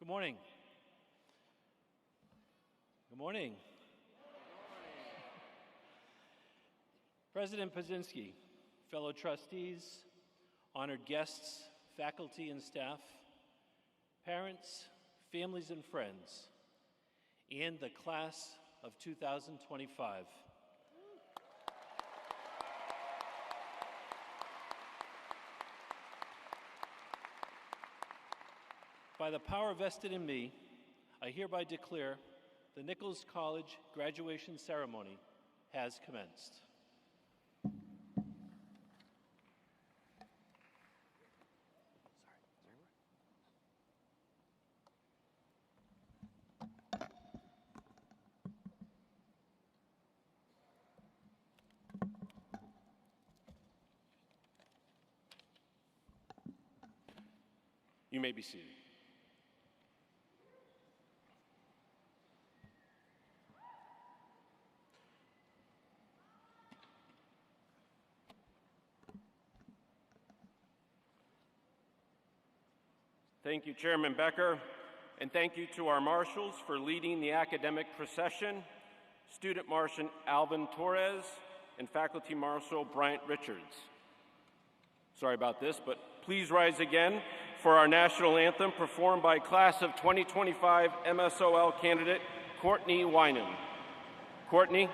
Good morning. Good morning. President Pazinski, fellow trustees, honored guests, faculty and staff, parents, families and friends, and the class of 2025. By the power vested in me, I hereby declare the Nichols College graduation ceremony has commenced. You may be seated. Thank you, Chairman Becker, and thank you to our marshals for leading the academic procession, Student Marshal Alvin Torres, and Faculty Marshal Bryant Richards. Sorry about this, but please rise again for our national anthem performed by Class of 2025 MSOL candidate Courtney Wynan. Courtney.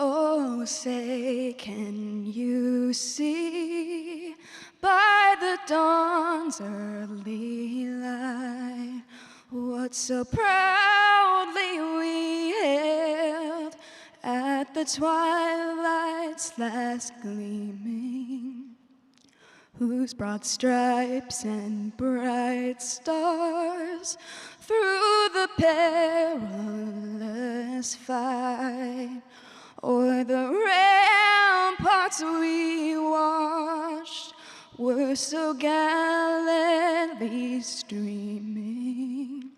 Oh, say, can you see by the dawn's early light what so proudly we hailed at the twilight's last gleaming, whose broad stripes and bright stars through the perilous fight o'er the ramparts we watched were so gallantly streaming,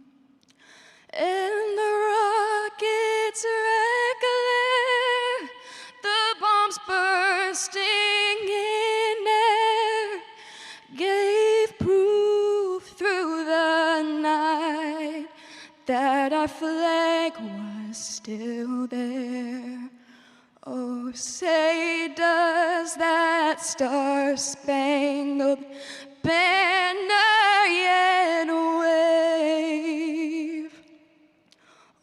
and the rockets' red glare, the bombs bursting in air, gave proof through the night that our flag was still there. Oh, say, does that star-spangled banner yet wave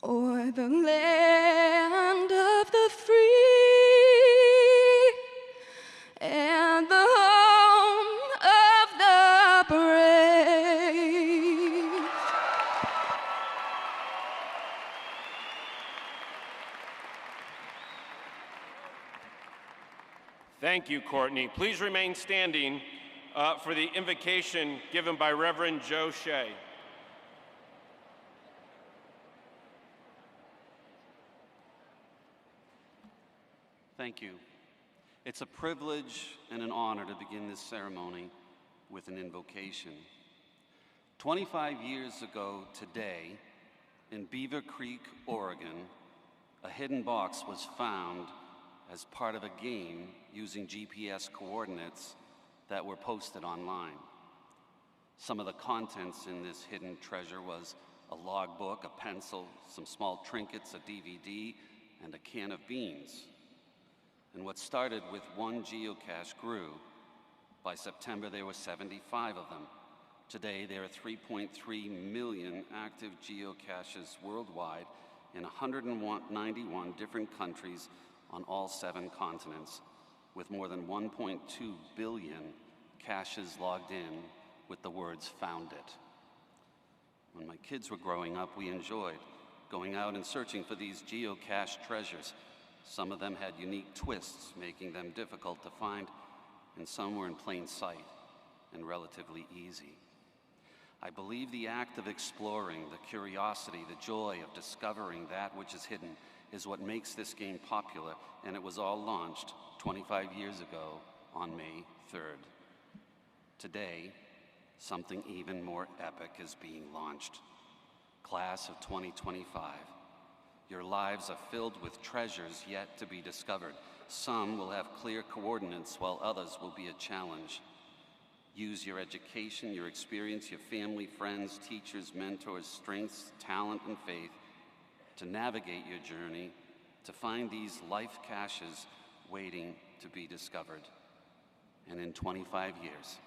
o'er the land of the free and the home of the brave? Thank you, Courtney. Please remain standing for the invocation given by Reverend Joe Shea. Thank you. It's a privilege and an honor to begin this ceremony with an invocation. 25 years ago today, in Beaver Creek, Oregon, a hidden box was found as part of a game using GPS coordinates that were posted online. Some of the contents in this hidden treasure was a logbook, a pencil, some small trinkets, a DVD, and a can of beans. And what started with one geocache grew. By September, there were 75 of them. Today, there are 3.3 million active geocaches worldwide in 191 different countries on all 7 continents, with more than 1.2 billion caches logged in with the words "found it." When my kids were growing up, we enjoyed going out and searching for these geocache treasures. Some of them had unique twists, making them difficult to find, and some were in plain sight and relatively easy. I believe the act of exploring, the curiosity, the joy of discovering that which is hidden is what makes this game popular, and it was all launched 25 years ago on May 3rd. Today, something even more epic is being launched. Class of 2025, your lives are filled with treasures yet to be discovered. Some will have clear coordinates, while others will be a challenge. Use your education, your experience, your family, friends, teachers, mentors, strengths, talent, and faith to navigate your journey, to find these life caches waiting to be discovered. And in 25 years,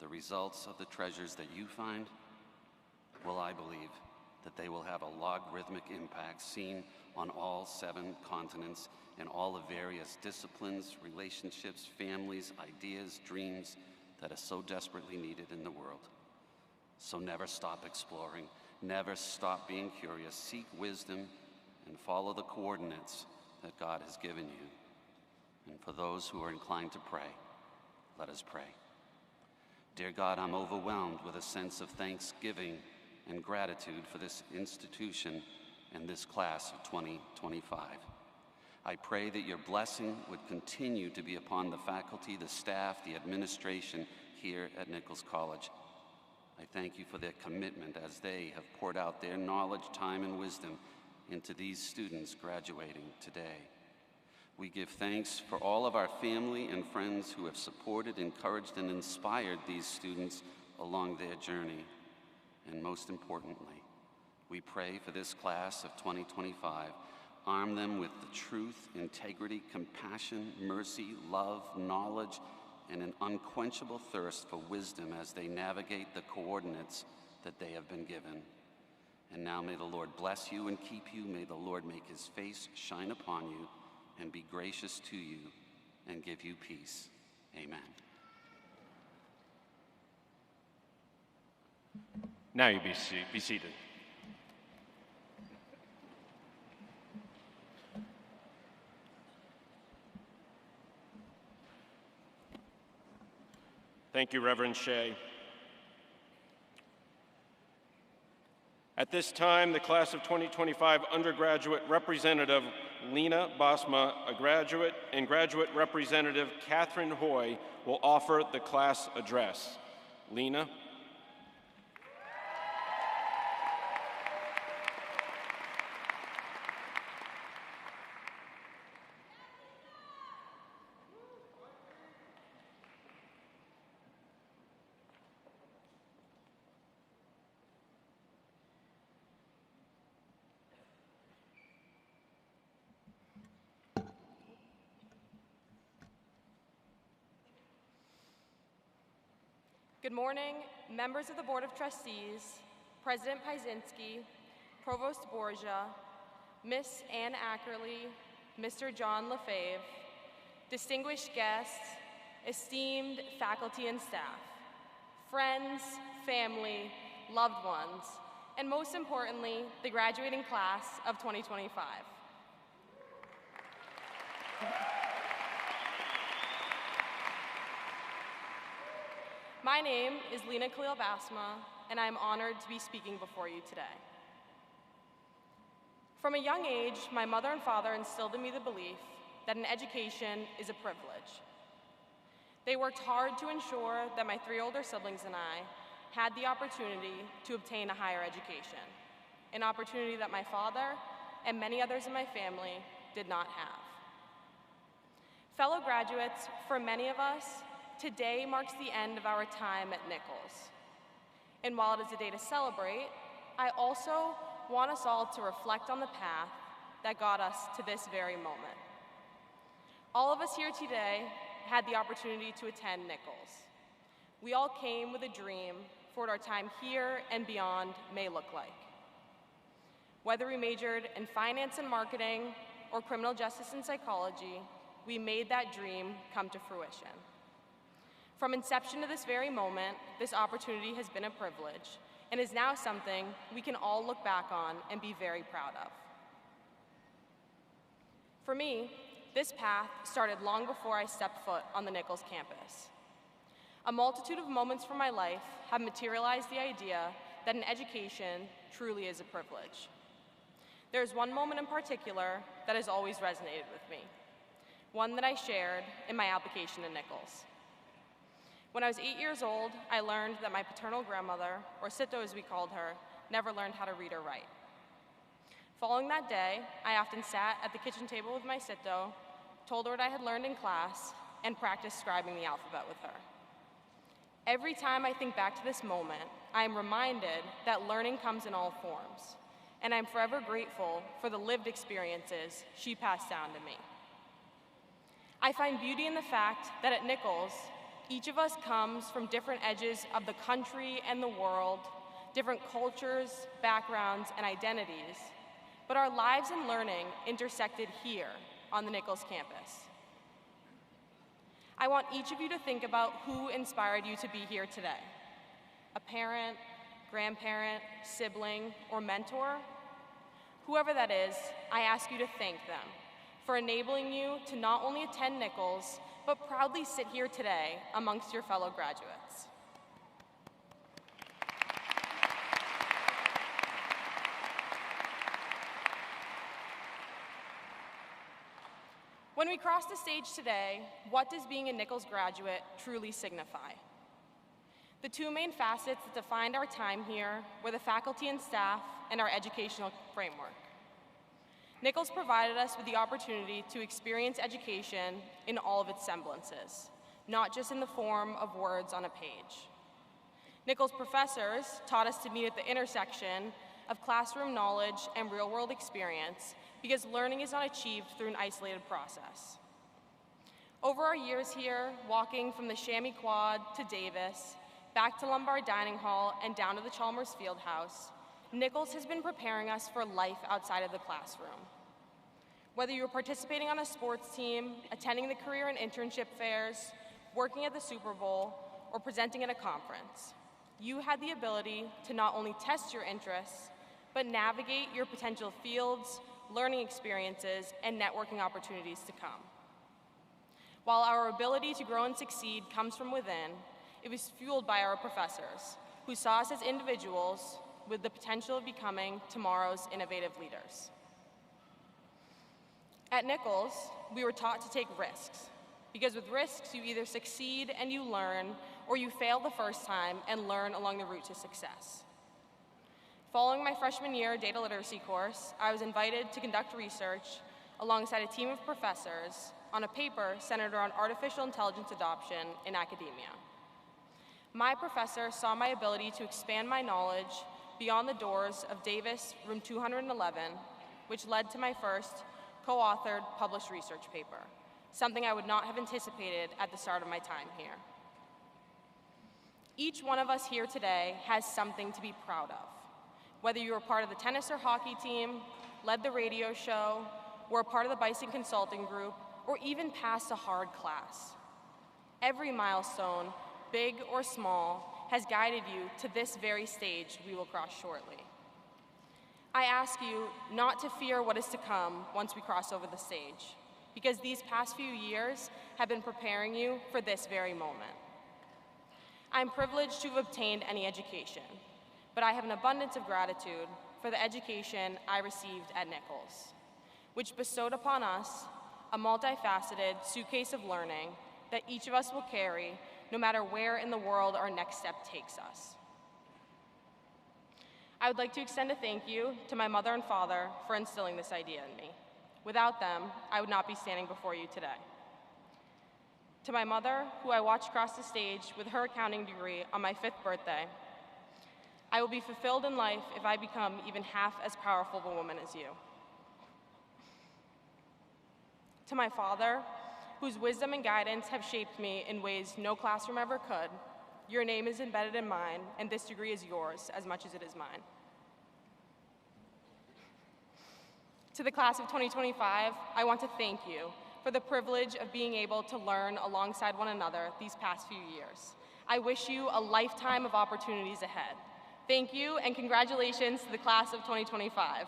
the results of the treasures that you find, well, I believe that they will have a logarithmic impact seen on all 7 continents in all the various disciplines, relationships, families, ideas, dreams that are so desperately needed in the world. So never stop exploring, never stop being curious, seek wisdom, and follow the coordinates that God has given you. And for those who are inclined to pray, let us pray. Dear God, I'm overwhelmed with a sense of thanksgiving and gratitude for this institution and this class of 2025. I pray that your blessing would continue to be upon the faculty, the staff, the administration here at Nichols College. I thank you for their commitment as they have poured out their knowledge, time, and wisdom into these students graduating today. We give thanks for all of our family and friends who have supported, encouraged, and inspired these students along their journey. And most importantly, we pray for this class of 2025. Arm them with the truth, integrity, compassion, mercy, love, knowledge, and an unquenchable thirst for wisdom as they navigate the coordinates that they have been given. And now may the Lord bless you and keep you. May the Lord make his face shine upon you and be gracious to you and give you peace. Amen. Now you be seated. Thank you, Reverend Shea. At this time, the class of 2025 undergraduate representative Lena Basma, a graduate, and graduate representative Catherine Hoy will offer the class address. Lena. Good morning, members of the Board of Trustees, President Pajzinski, Provost Borgia, Miss Ann Ackerley, Mr. John Lefebvre, distinguished guests, esteemed faculty and staff, friends, family, loved ones, and most importantly, the graduating class of 2025. My name is Lena Khalil Basma, and I am honored to be speaking before you today. From a young age, my mother and father instilled in me the belief that an education is a privilege. They worked hard to ensure that my 3 older siblings and I had the opportunity to obtain a higher education, an opportunity that my father and many others in my family did not have. Fellow graduates, for many of us, today marks the end of our time at Nichols. And while it is a day to celebrate, I also want us all to reflect on the path that got us to this very moment. All of us here today had the opportunity to attend Nichols. We all came with a dream for what our time here and beyond may look like. Whether we majored in finance and marketing or criminal justice and psychology, we made that dream come to fruition. From inception to this very moment, this opportunity has been a privilege and is now something we can all look back on and be very proud of. For me, this path started long before I stepped foot on the Nichols campus. A multitude of moments from my life have materialized the idea that an education truly is a privilege. There is one moment in particular that has always resonated with me, one that I shared in my application to Nichols. When I was 8 years old, I learned that my paternal grandmother, or Sito as we called her, never learned how to read or write. Following that day, I often sat at the kitchen table with my Sito, told her what I had learned in class, and practiced scribing the alphabet with her. Every time I think back to this moment, I am reminded that learning comes in all forms, and I'm forever grateful for the lived experiences she passed down to me. I find beauty in the fact that at Nichols, each of us comes from different edges of the country and the world, different cultures, backgrounds, and identities, but our lives and learning intersected here on the Nichols campus. I want each of you to think about who inspired you to be here today. A parent, grandparent, sibling, or mentor? Whoever that is, I ask you to thank them for enabling you to not only attend Nichols, but proudly sit here today amongst your fellow graduates. When we cross the stage today, what does being a Nichols graduate truly signify? The two main facets that defined our time here were the faculty and staff and our educational framework. Nichols provided us with the opportunity to experience education in all of its semblances, not just in the form of words on a page. Nichols professors taught us to meet at the intersection of classroom knowledge and real-world experience because learning is not achieved through an isolated process. Over our years here, walking from the Chamois Quad to Davis, back to Lombard Dining Hall, and down to the Chalmers Fieldhouse, Nichols has been preparing us for life outside of the classroom. Whether you're participating on a sports team, attending the career and internship fairs, working at the Super Bowl, or presenting at a conference, you had the ability to not only test your interests, but navigate your potential fields, learning experiences, and networking opportunities to come. While our ability to grow and succeed comes from within, it was fueled by our professors, who saw us as individuals with the potential of becoming tomorrow's innovative leaders. At Nichols, we were taught to take risks, because with risks, you either succeed and you learn, or you fail the first time and learn along the route to success. Following my freshman year data literacy course, I was invited to conduct research alongside a team of professors on a paper centered around artificial intelligence adoption in academia. My professor saw my ability to expand my knowledge beyond the doors of Davis, room 211, which led to my first co-authored published research paper, something I would not have anticipated at the start of my time here. Each one of us here today has something to be proud of. Whether you were part of the tennis or hockey team, led the radio show, were a part of the Bison Consulting Group, or even passed a hard class. Every milestone, big or small, has guided you to this very stage we will cross shortly. I ask you not to fear what is to come once we cross over the stage, because these past few years have been preparing you for this very moment. I'm privileged to have obtained any education, but I have an abundance of gratitude for the education I received at Nichols, which bestowed upon us a multifaceted suitcase of learning that each of us will carry no matter where in the world our next step takes us. I would like to extend a thank you to my mother and father for instilling this idea in me. Without them, I would not be standing before you today. To my mother, who I watched cross the stage with her accounting degree on my 5th birthday, I will be fulfilled in life if I become even half as powerful of a woman as you. To my father, whose wisdom and guidance have shaped me in ways no classroom ever could, your name is embedded in mine, and this degree is yours as much as it is mine. To the class of 2025, I want to thank you for the privilege of being able to learn alongside one another these past few years. I wish you a lifetime of opportunities ahead. Thank you, and congratulations to the class of 2025.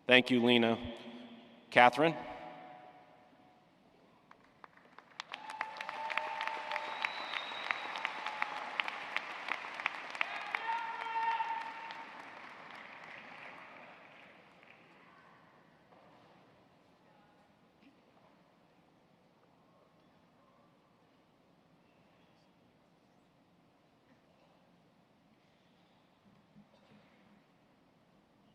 Thank you, Lena. Catherine?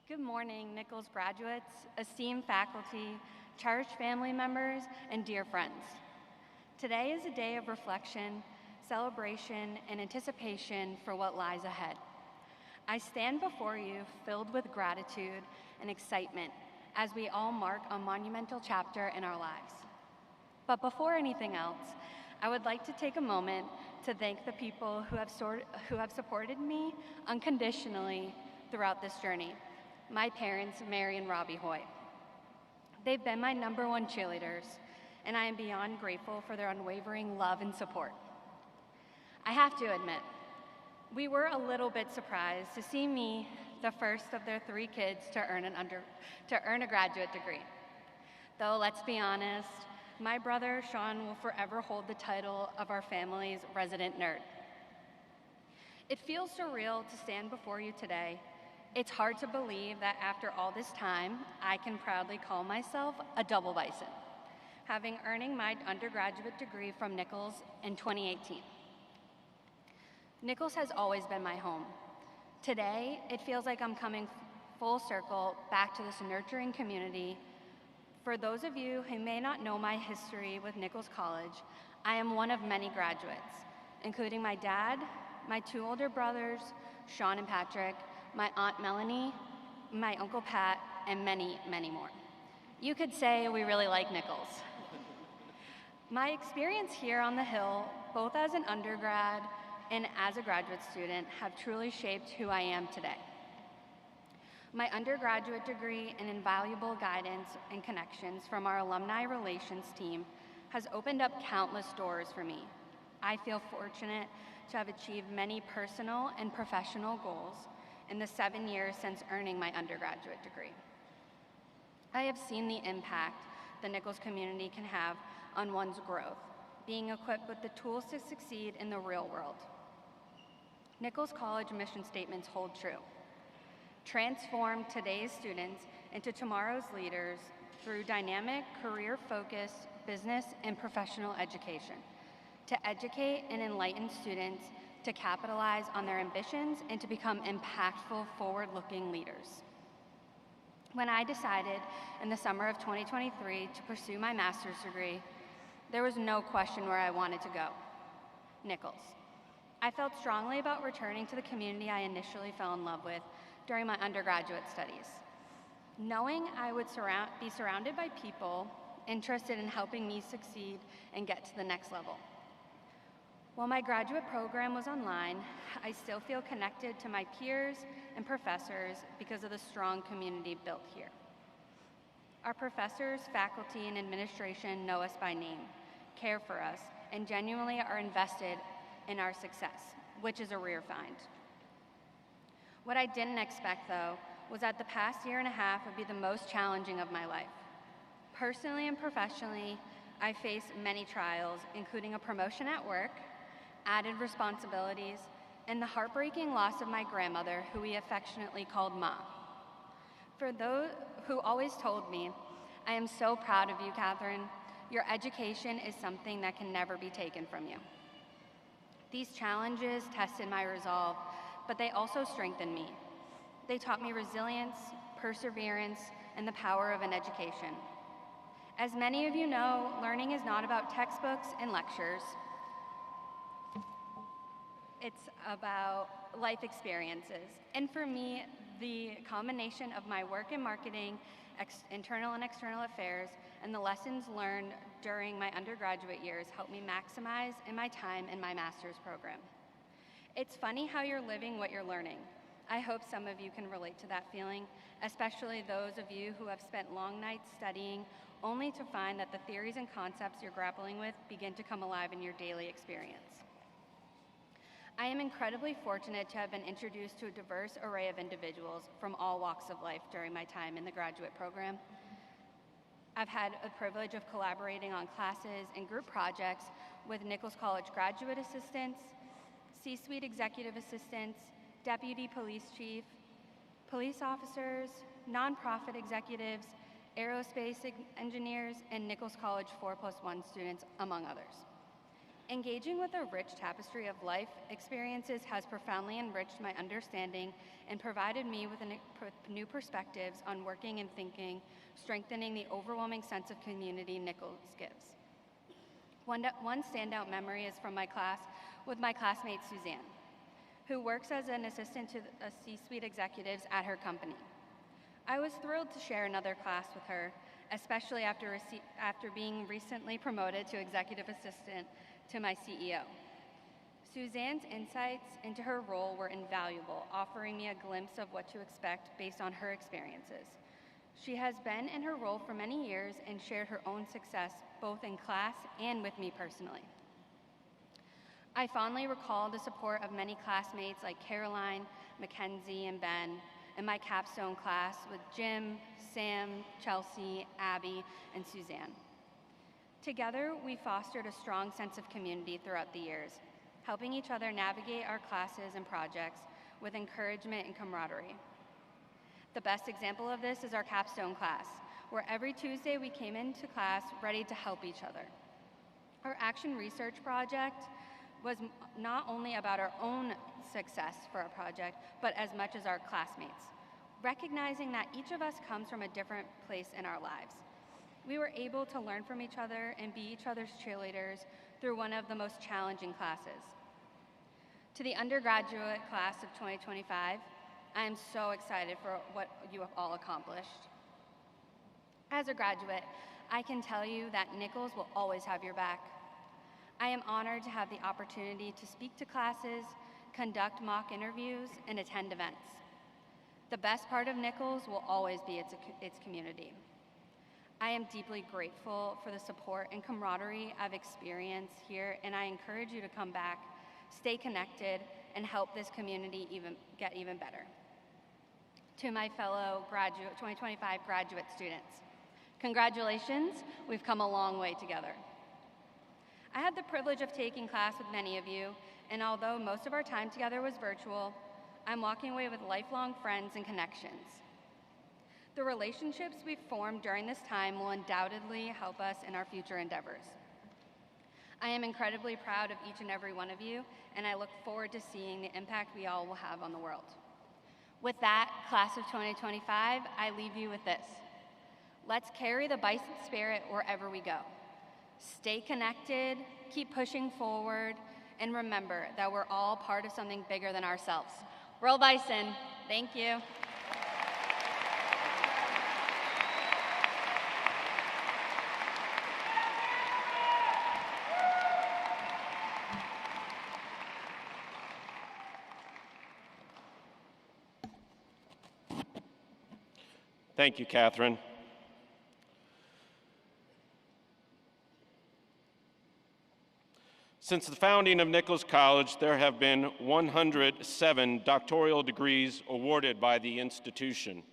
Good morning, Nichols graduates, esteemed faculty, cherished family members, and dear friends. Today is a day of reflection, celebration, and anticipation for what lies ahead. I stand before you filled with gratitude and excitement as we all mark a monumental chapter in our lives. But before anything else, I would like to take a moment to thank the people who have supported me unconditionally throughout this journey. My parents, Mary and Robbie Hoy. They've been my #1 cheerleaders, and I am beyond grateful for their unwavering love and support. I have to admit, we were a little bit surprised to see me, the first of their 3 kids to earn a graduate degree. Though, let's be honest, my brother, Sean, will forever hold the title of our family's resident nerd. It feels surreal to stand before you today. It's hard to believe that after all this time, I can proudly call myself a double bison, having earned my undergraduate degree from Nichols in 2018. Nichols has always been my home. Today, it feels like I'm coming full circle back to this nurturing community. For those of you who may not know my history with Nichols College, I am one of many graduates, including my dad, my 2 older brothers, Sean and Patrick, my Aunt Melanie, my Uncle Pat, and many, many more. You could say we really like Nichols. My experience here on the Hill, both as an undergrad and as a graduate student, have truly shaped who I am today. My undergraduate degree and invaluable guidance and connections from our alumni relations team has opened up countless doors for me. I feel fortunate to have achieved many personal and professional goals in the 7 years since earning my undergraduate degree. I have seen the impact the Nichols community can have on one's growth, being equipped with the tools to succeed in the real world. Nichols College mission statements hold true. Transform today's students into tomorrow's leaders through dynamic, career-focused business and professional education, to educate and enlighten students to capitalize on their ambitions and to become impactful, forward-looking leaders. When I decided in the summer of 2023 to pursue my master's degree, there was no question where I wanted to go: Nichols. I felt strongly about returning to the community I initially fell in love with during my undergraduate studies. Knowing I would be surrounded by people interested in helping me succeed and get to the next level. While my graduate program was online, I still feel connected to my peers and professors because of the strong community built here. Our professors, faculty, and administration know us by name, care for us, and genuinely are invested in our success, which is a rare find. What I didn't expect, though, was that the past 1.5 years would be the most challenging of my life. Personally and professionally, I faced many trials, including a promotion at work, added responsibilities, and the heartbreaking loss of my grandmother, who we affectionately called Ma. For those who always told me, I am so proud of you, Catherine. Your education is something that can never be taken from you. These challenges tested my resolve, but they also strengthened me. They taught me resilience, perseverance, and the power of an education. As many of you know, learning is not about textbooks and lectures. It's about life experiences. And for me, the combination of my work in marketing, internal and external affairs, and the lessons learned during my undergraduate years helped me maximize in my time in my master's program. It's funny how you're living what you're learning. I hope some of you can relate to that feeling, especially those of you who have spent long nights studying only to find that the theories and concepts you're grappling with begin to come alive in your daily experience. I am incredibly fortunate to have been introduced to a diverse array of individuals from all walks of life during my time in the graduate program. I've had the privilege of collaborating on classes and group projects with Nichols College graduate assistants, C-suite executive assistants, deputy police chief, police officers, nonprofit executives, aerospace engineers, and Nichols College 4+1 students, among others. Engaging with a rich tapestry of life experiences has profoundly enriched my understanding and provided me with new perspectives on working and thinking, strengthening the overwhelming sense of community Nichols gives. One standout memory is from my class with my classmate Suzanne, who works as an assistant to C-suite executives at her company. I was thrilled to share another class with her, especially after being recently promoted to executive assistant to my CEO. Suzanne's insights into her role were invaluable, offering me a glimpse of what to expect based on her experiences. She has been in her role for many years and shared her own success both in class and with me personally. I fondly recall the support of many classmates like Caroline, Mackenzie, and Ben in my capstone class with Jim, Sam, Chelsea, Abby, and Suzanne. Together, we fostered a strong sense of community throughout the years, helping each other navigate our classes and projects with encouragement and camaraderie. The best example of this is our capstone class, where every Tuesday we came into class ready to help each other. Our action research project was not only about our own success for our project, but as much as our classmates, recognizing that each of us comes from a different place in our lives. We were able to learn from each other and be each other's cheerleaders through one of the most challenging classes. To the undergraduate class of 2025, I am so excited for what you have all accomplished. As a graduate, I can tell you that Nichols will always have your back. I am honored to have the opportunity to speak to classes, conduct mock interviews, and attend events. The best part of Nichols will always be its community. I am deeply grateful for the support and camaraderie I've experienced here, and I encourage you to come back, stay connected, and help this community get even better. To my fellow 2025 graduate students, congratulations, we've come a long way together. I had the privilege of taking class with many of you, and although most of our time together was virtual, I'm walking away with lifelong friends and connections. The relationships we've formed during this time will undoubtedly help us in our future endeavors. I am incredibly proud of each and every one of you, and I look forward to seeing the impact we all will have on the world. With that, class of 2025, I leave you with this. Let's carry the Bison spirit wherever we go. Stay connected, keep pushing forward, and remember that we're all part of something bigger than ourselves. Roll Bison. Thank you. Thank you, Catherine. Since the founding of Nichols College, there have been 107 doctoral degrees awarded by the institution.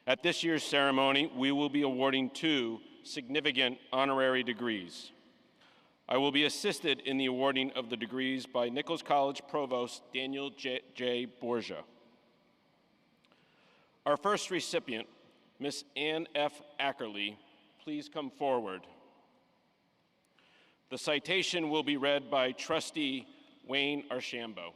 At this year's ceremony, we will be awarding 2 significant honorary degrees. I will be assisted in the awarding of the degrees by Nichols College Provost Daniel J. Borgia. Our first recipient, Ms. Ann F. Ackerley, please come forward. The citation will be read by Trustee Wayne Archambault.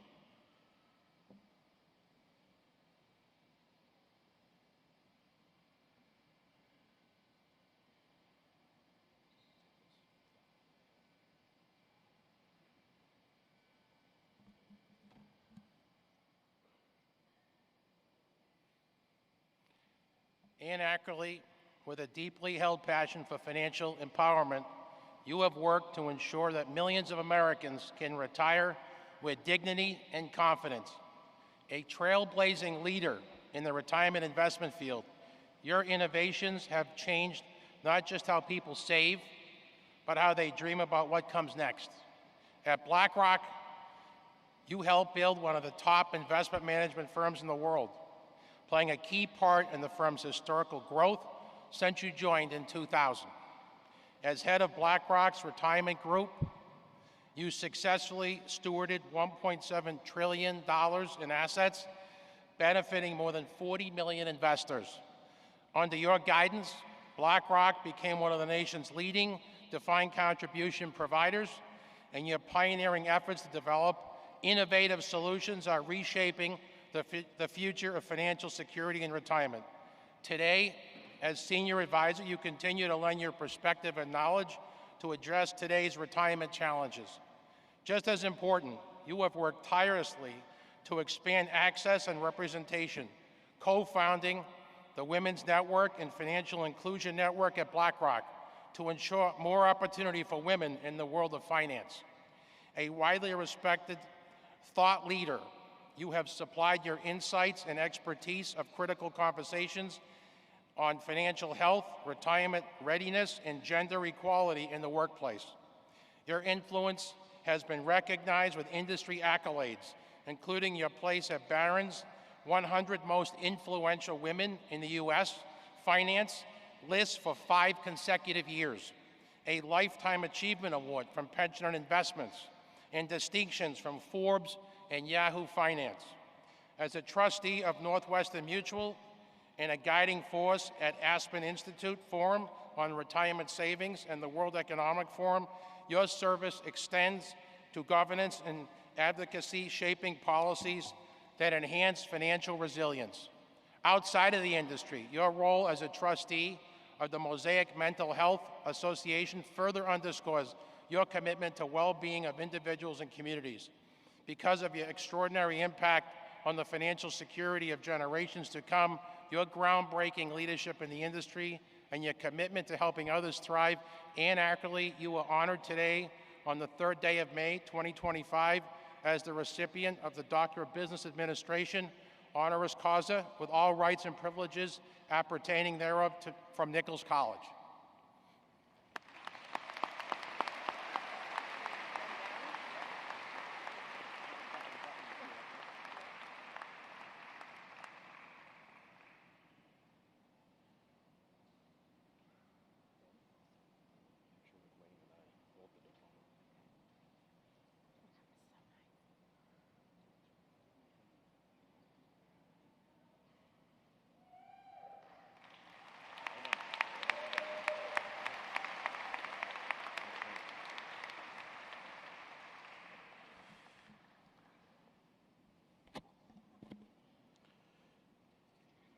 Ann Ackerley, with a deeply held passion for financial empowerment, you have worked to ensure that millions of Americans can retire with dignity and confidence. A trailblazing leader in the retirement investment field, your innovations have changed not just how people save, but how they dream about what comes next. At BlackRock, You helped build one of the top investment management firms in the world, playing a key part in the firm's historical growth since you joined in 2000. As head of BlackRock's retirement group, you successfully stewarded $1.7 trillion in assets, benefiting more than 40 million investors. Under your guidance, BlackRock became one of the nation's leading defined contribution providers, and your pioneering efforts to develop innovative solutions are reshaping the future of financial security and retirement. Today, as senior advisor, you continue to lend your perspective and knowledge to address today's retirement challenges. Just as important, you have worked tirelessly to expand access and representation, co-founding the Women's Network and Financial Inclusion Network at BlackRock to ensure more opportunity for women in the world of finance. A widely respected thought leader, you have supplied your insights and expertise of critical conversations on financial health, retirement readiness, and gender equality in the workplace. Your influence has been recognized with industry accolades, including your place at Barron's 100 Most Influential Women in the U.S. Finance list for 5 consecutive years, a Lifetime Achievement Award from Pension and Investments, and distinctions from Forbes and Yahoo Finance. As a trustee of Northwestern Mutual and a guiding force at Aspen Institute Forum on Retirement Savings and the World Economic Forum, your service extends to governance and advocacy, shaping policies that enhance financial resilience. Outside of the industry, your role as a trustee of the Mosaic Mental Health Association further underscores your commitment to well-being of individuals and communities. Because of your extraordinary impact on the financial security of generations to come, your groundbreaking leadership in the industry, and your commitment to helping others thrive, and accurately, you were honored today on the 3rd day of May 2025 as the recipient of the Doctor of Business Administration honoris causa with all rights and privileges appertaining thereof from Nichols College.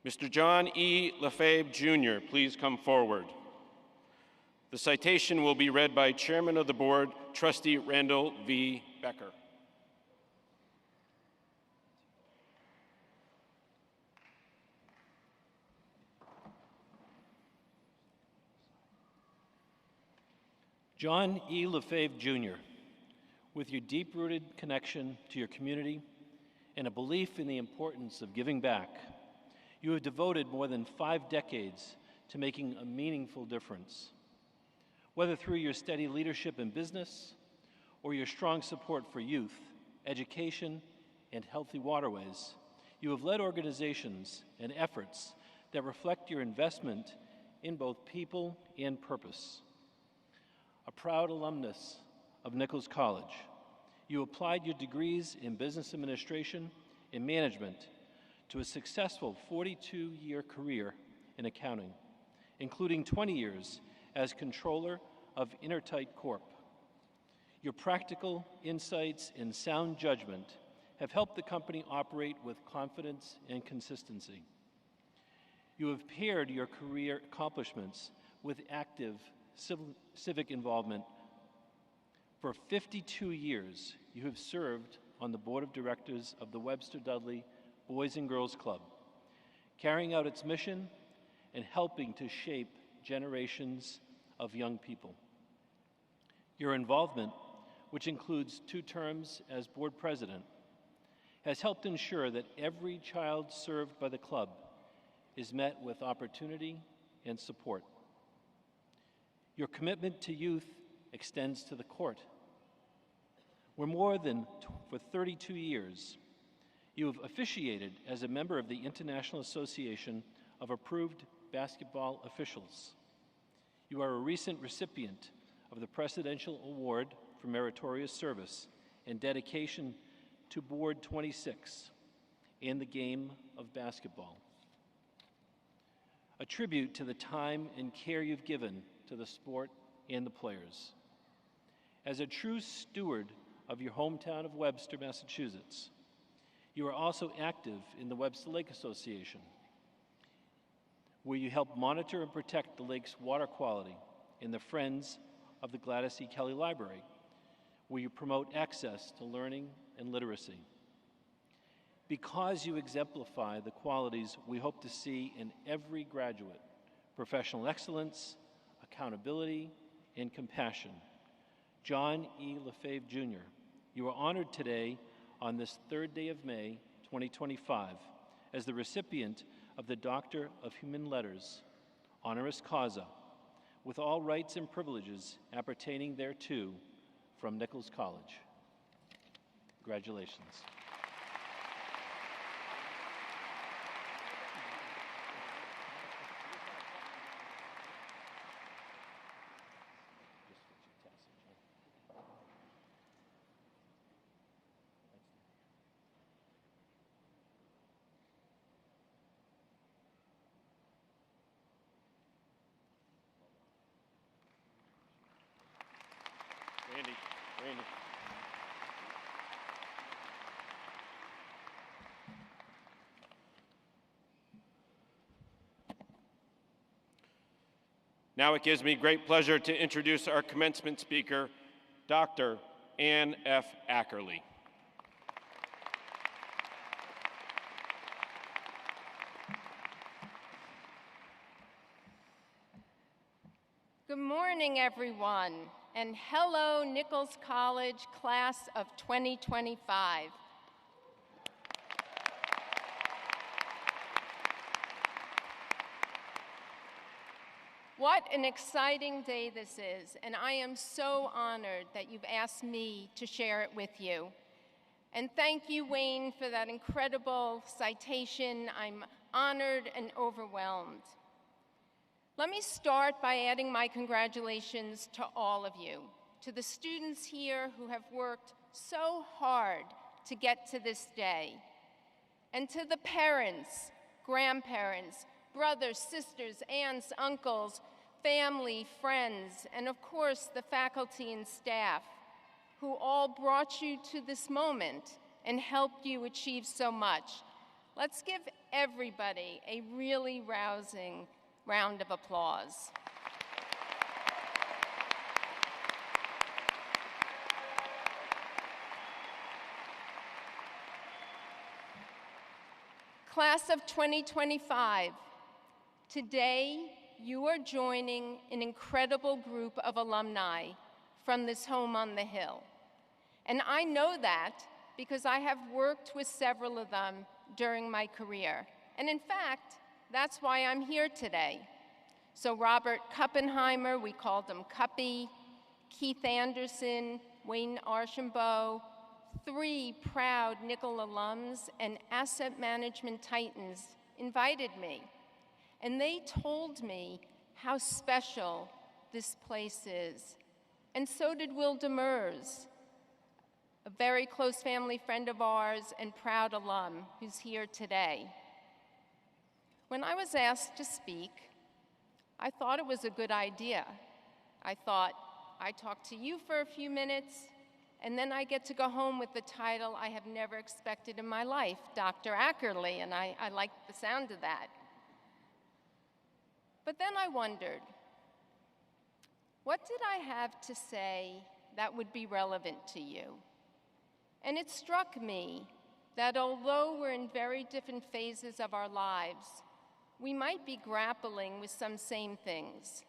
Mr. John E. Lefebvre, Jr., please come forward. The citation will be read by Chairman of the Board, Trustee Randall V. Becker. John E. Lefebvre, Jr., with your deep-rooted connection to your community and a belief in the importance of giving back, you have devoted more than 5 decades to making a meaningful difference. Whether through your steady leadership in business or your strong support for youth, education, and healthy waterways, you have led organizations and efforts that reflect your investment in both people and purpose. A proud alumnus of Nichols College, you applied your degrees in business administration and management to a successful 42-year career in accounting, including 20 years as controller of Intertight Corp. Your practical insights and sound judgment have helped the company operate with confidence and consistency. You have paired your career accomplishments with active civic involvement. For 52 years, you have served on the board of directors of the Webster Dudley Boys and Girls Club, carrying out its mission and helping to shape generations of young people. Your involvement, which includes 2 terms as board president, has helped ensure that every child served by the club is met with opportunity and support. Your commitment to youth extends to the court. For 32 years, you have officiated as a member of the International Association of Approved Basketball Officials. You are a recent recipient of the Presidential Award for Meritorious Service and Dedication to Board 26 and the game of basketball. A tribute to the time and care you've given to the sport and the players. As a true steward of your hometown of Webster, Massachusetts, you are also active in the Webster Lake Association, where you help monitor and protect the lake's water quality, and the Friends of the Gladys E. Kelly Library, where you promote access to learning and literacy. Because you exemplify the qualities we hope to see in every graduate: professional excellence, accountability, and compassion. John E. Lefebvre Jr., you are honored today on this third day of May 2025 as the recipient of the Doctor of Human Letters, honoris causa, with all rights and privileges appertaining thereto from Nichols College. Congratulations. Randy. Now it gives me great pleasure to introduce our commencement speaker, Dr. Ann F. Ackerley. Good morning, everyone, and hello, Nichols College class of 2025. What an exciting day this is, and I am so honored that you've asked me to share it with you. And thank you, Wayne, for that incredible citation. I'm honored and overwhelmed. Let me start by adding my congratulations to all of you, to the students here who have worked so hard to get to this day, and to the parents, grandparents, brothers, sisters, aunts, uncles, family, friends, and of course the faculty and staff who all brought you to this moment and helped you achieve so much. Let's give everybody a really rousing round of applause. Class of 2025, today you are joining an incredible group of alumni from this home on the hill. And I know that because I have worked with several of them during my career. And in fact, that's why I'm here today. So Robert Kuppenheimer, we called him Cuppy, Keith Anderson, Wayne Archambault, 3 proud Nichols alums and asset management titans invited me. And they told me how special this place is. And so did Will Demers, a very close family friend of ours and proud alum who's here today. When I was asked to speak, I thought it was a good idea. I thought, I talk to you for a few minutes, and then I get to go home with the title I have never expected in my life, Dr. Ackerley, and I liked the sound of that. But then I wondered, what did I have to say that would be relevant to you? And it struck me that although we're in very different phases of our lives, we might be grappling with some same things,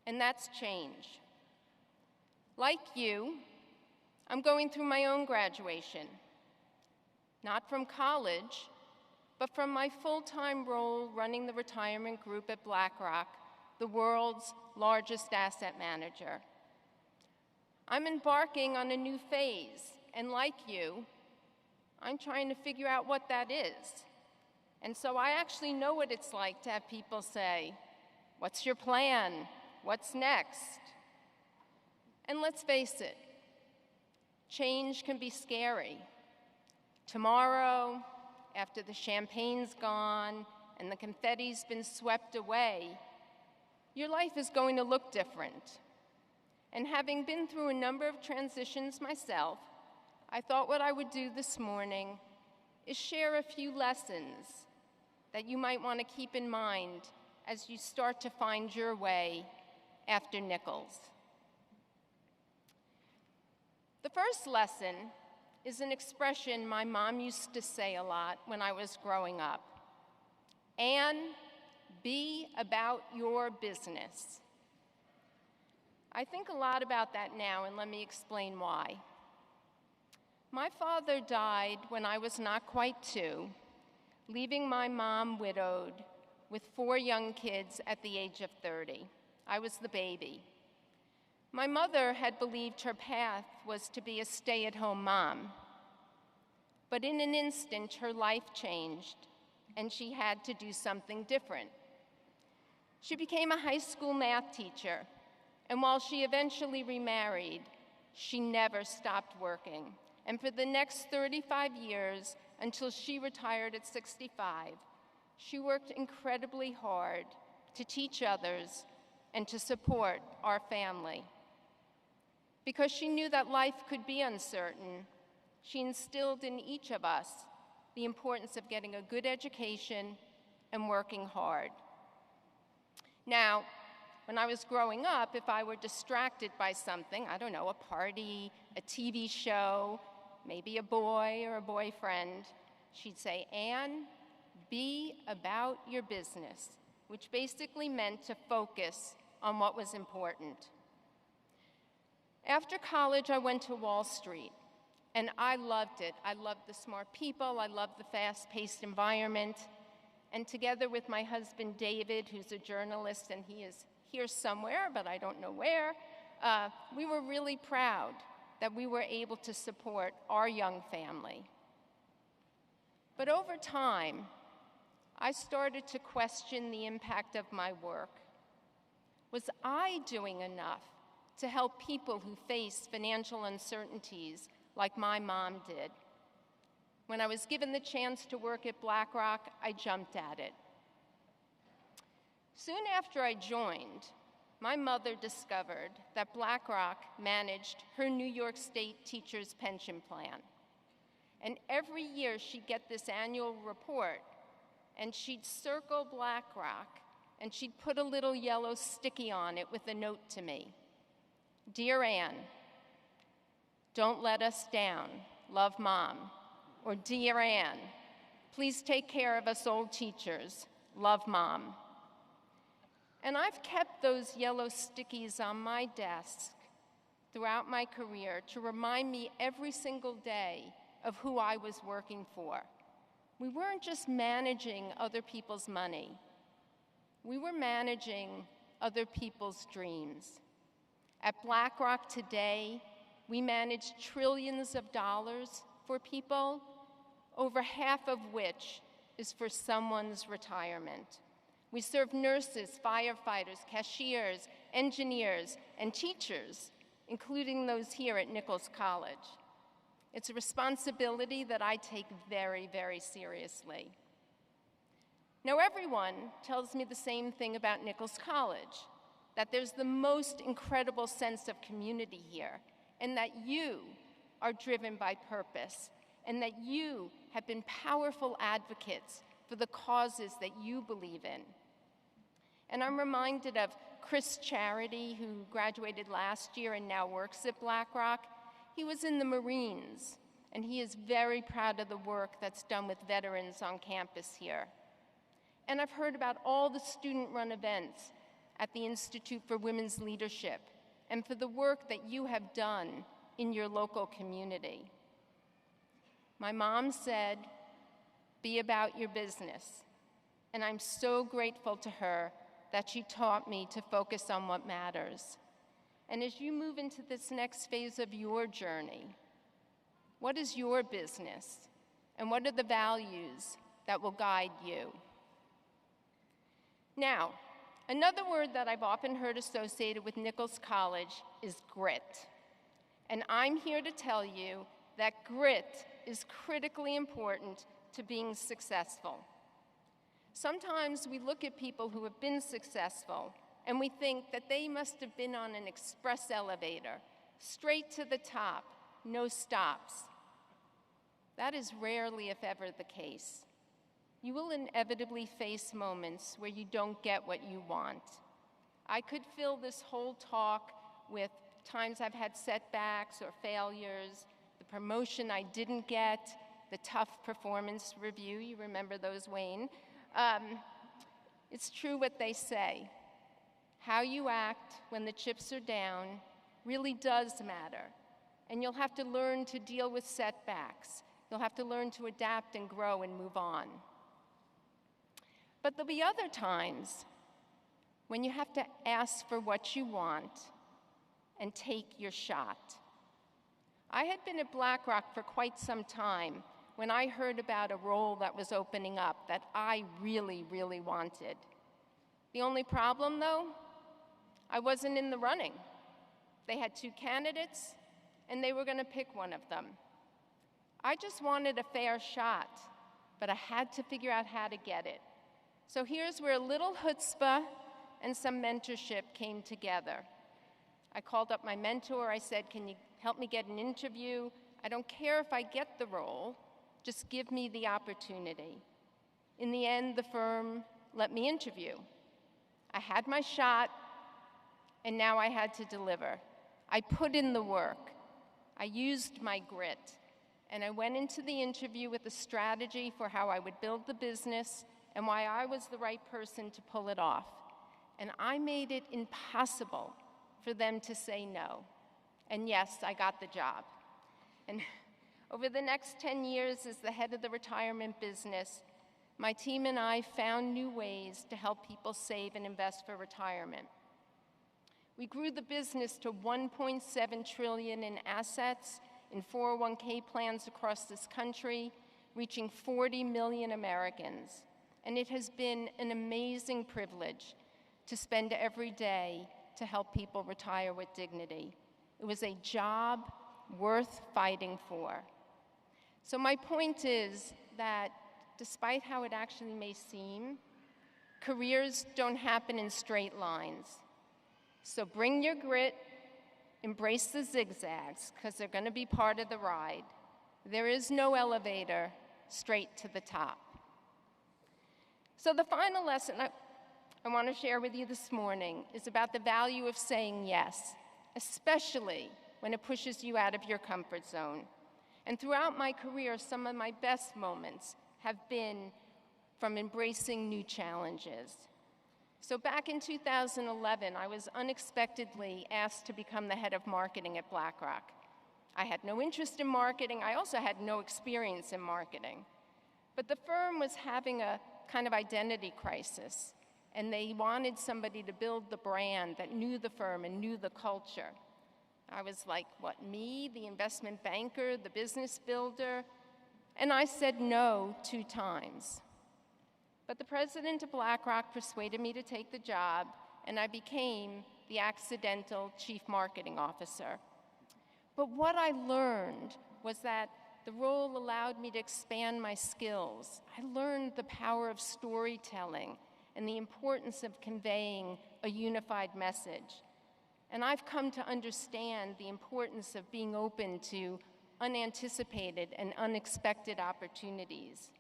and that's change. Like you, I'm going through my own graduation, not from college, but from my full-time role running the retirement group at BlackRock, the world's largest asset manager. I'm embarking on a new phase, and like you, I'm trying to figure out what that is. And so I actually know what it's like to have people say, "What's your plan? What's next?" And let's face it, change can be scary. Tomorrow, after the champagne's gone and the confetti's been swept away, your life is going to look different. And having been through a number of transitions myself, I thought what I would do this morning is share a few lessons that you might want to keep in mind as you start to find your way after Nichols. The first lesson is an expression my mom used to say a lot when I was growing up. Anne, be about your business. I think a lot about that now, and let me explain why. My father died when I was not quite 2, leaving my mom widowed with 4 young kids at the age of 30. I was the baby. My mother had believed her path was to be a stay-at-home mom. But in an instant, her life changed, and she had to do something different. She became a high school math teacher, and while she eventually remarried, she never stopped working. And for the next 35 years, until she retired at 65, she worked incredibly hard to teach others and to support our family. Because she knew that life could be uncertain, she instilled in each of us the importance of getting a good education and working hard. Now, when I was growing up, if I were distracted by something, I don't know, a party, a TV show, maybe a boy or a boyfriend, she'd say, "Anne, be about your business," which basically meant to focus on what was important. After college, I went to Wall Street, and I loved it. I loved the smart people. I loved the fast-paced environment. And together with my husband, David, who's a journalist, and he is here somewhere, but I don't know where, we were really proud that we were able to support our young family. But over time, I started to question the impact of my work. Was I doing enough to help people who face financial uncertainties like my mom did? When I was given the chance to work at BlackRock, I jumped at it. Soon after I joined, my mother discovered that BlackRock managed her New York State teachers' pension plan. And every year she'd get this annual report, and she'd circle BlackRock, and she'd put a little yellow sticky on it with a note to me. "Dear Anne, don't let us down. Love, Mom." Or, "Dear Anne, please take care of us old teachers. Love, Mom." And I've kept those yellow stickies on my desk throughout my career to remind me every single day of who I was working for. We weren't just managing other people's money. We were managing other people's dreams. At BlackRock today, we manage trillions of dollars for people, over half of which is for someone's retirement. We serve nurses, firefighters, cashiers, engineers, and teachers, including those here at Nichols College. It's a responsibility that I take very, very seriously. Now, everyone tells me the same thing about Nichols College, that there's the most incredible sense of community here, and that you are driven by purpose, and that you have been powerful advocates for the causes that you believe in. And I'm reminded of Chris Charity, who graduated last year and now works at BlackRock. He was in the Marines, and he is very proud of the work that's done with veterans on campus here. And I've heard about all the student-run events at the Institute for Women's Leadership and for the work that you have done in your local community. My mom said, "Be about your business," and I'm so grateful to her that she taught me to focus on what matters. And as you move into this next phase of your journey, what is your business? And what are the values that will guide you? Now, another word that I've often heard associated with Nichols College is grit. And I'm here to tell you that grit is critically important to being successful. Sometimes we look at people who have been successful and we think that they must have been on an express elevator, straight to the top, no stops. That is rarely, if ever, the case. You will inevitably face moments where you don't get what you want. I could fill this whole talk with times I've had setbacks or failures, the promotion I didn't get, the tough performance review. You remember those, Wayne? It's true what they say. How you act when the chips are down really does matter. And you'll have to learn to deal with setbacks. You'll have to learn to adapt and grow and move on. But there'll be other times when you have to ask for what you want and take your shot. I had been at BlackRock for quite some time when I heard about a role that was opening up that I really, really wanted. The only problem, though, I wasn't in the running. They had 2 candidates, and they were going to pick one of them. I just wanted a fair shot, but I had to figure out how to get it. So here's where a little chutzpah and some mentorship came together. I called up my mentor. I said, can you help me get an interview? I don't care if I get the role. Just give me the opportunity. In the end, the firm let me interview. I had my shot, and now I had to deliver. I put in the work. I used my grit, and I went into the interview with a strategy for how I would build the business and why I was the right person to pull it off. And I made it impossible for them to say no. And yes, I got the job. And over the next 10 years as the head of the retirement business, my team and I found new ways to help people save and invest for retirement. We grew the business to $1.7 trillion in assets in 401k plans across this country, reaching 40 million Americans. And it has been an amazing privilege to spend every day to help people retire with dignity. It was a job worth fighting for. So my point is that despite how it actually may seem, careers don't happen in straight lines. So bring your grit, embrace the zigzags, because they're going to be part of the ride. There is no elevator straight to the top. So the final lesson I want to share with you this morning is about the value of saying yes, especially when it pushes you out of your comfort zone. And throughout my career, some of my best moments have been from embracing new challenges. So back in 2011, I was unexpectedly asked to become the head of marketing at BlackRock. I had no interest in marketing. I also had no experience in marketing. But the firm was having a kind of identity crisis, and they wanted somebody to build the brand that knew the firm and knew the culture. I was like, what, me, the investment banker, the business builder? And I said no 2 times. But the president of BlackRock persuaded me to take the job, and I became the accidental chief marketing officer. But what I learned was that the role allowed me to expand my skills. I learned the power of storytelling and the importance of conveying a unified message. And I've come to understand the importance of being open to unanticipated and unexpected opportunities.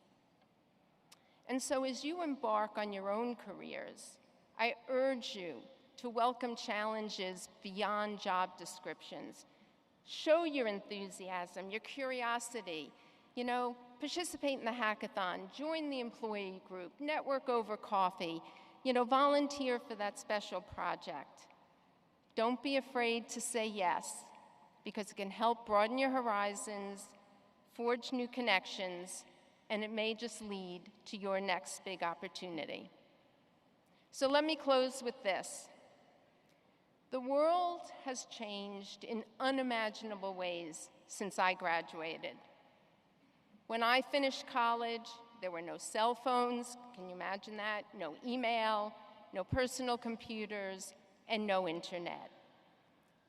And so as you embark on your own careers, I urge you to welcome challenges beyond job descriptions. Show your enthusiasm, your curiosity. Participate in the hackathon, join the employee group, network over coffee, volunteer for that special project. Don't be afraid to say yes, because it can help broaden your horizons, forge new connections, and it may just lead to your next big opportunity. So let me close with this. The world has changed in unimaginable ways since I graduated. When I finished college, there were no cell phones, can you imagine that? No email, no personal computers, and no internet.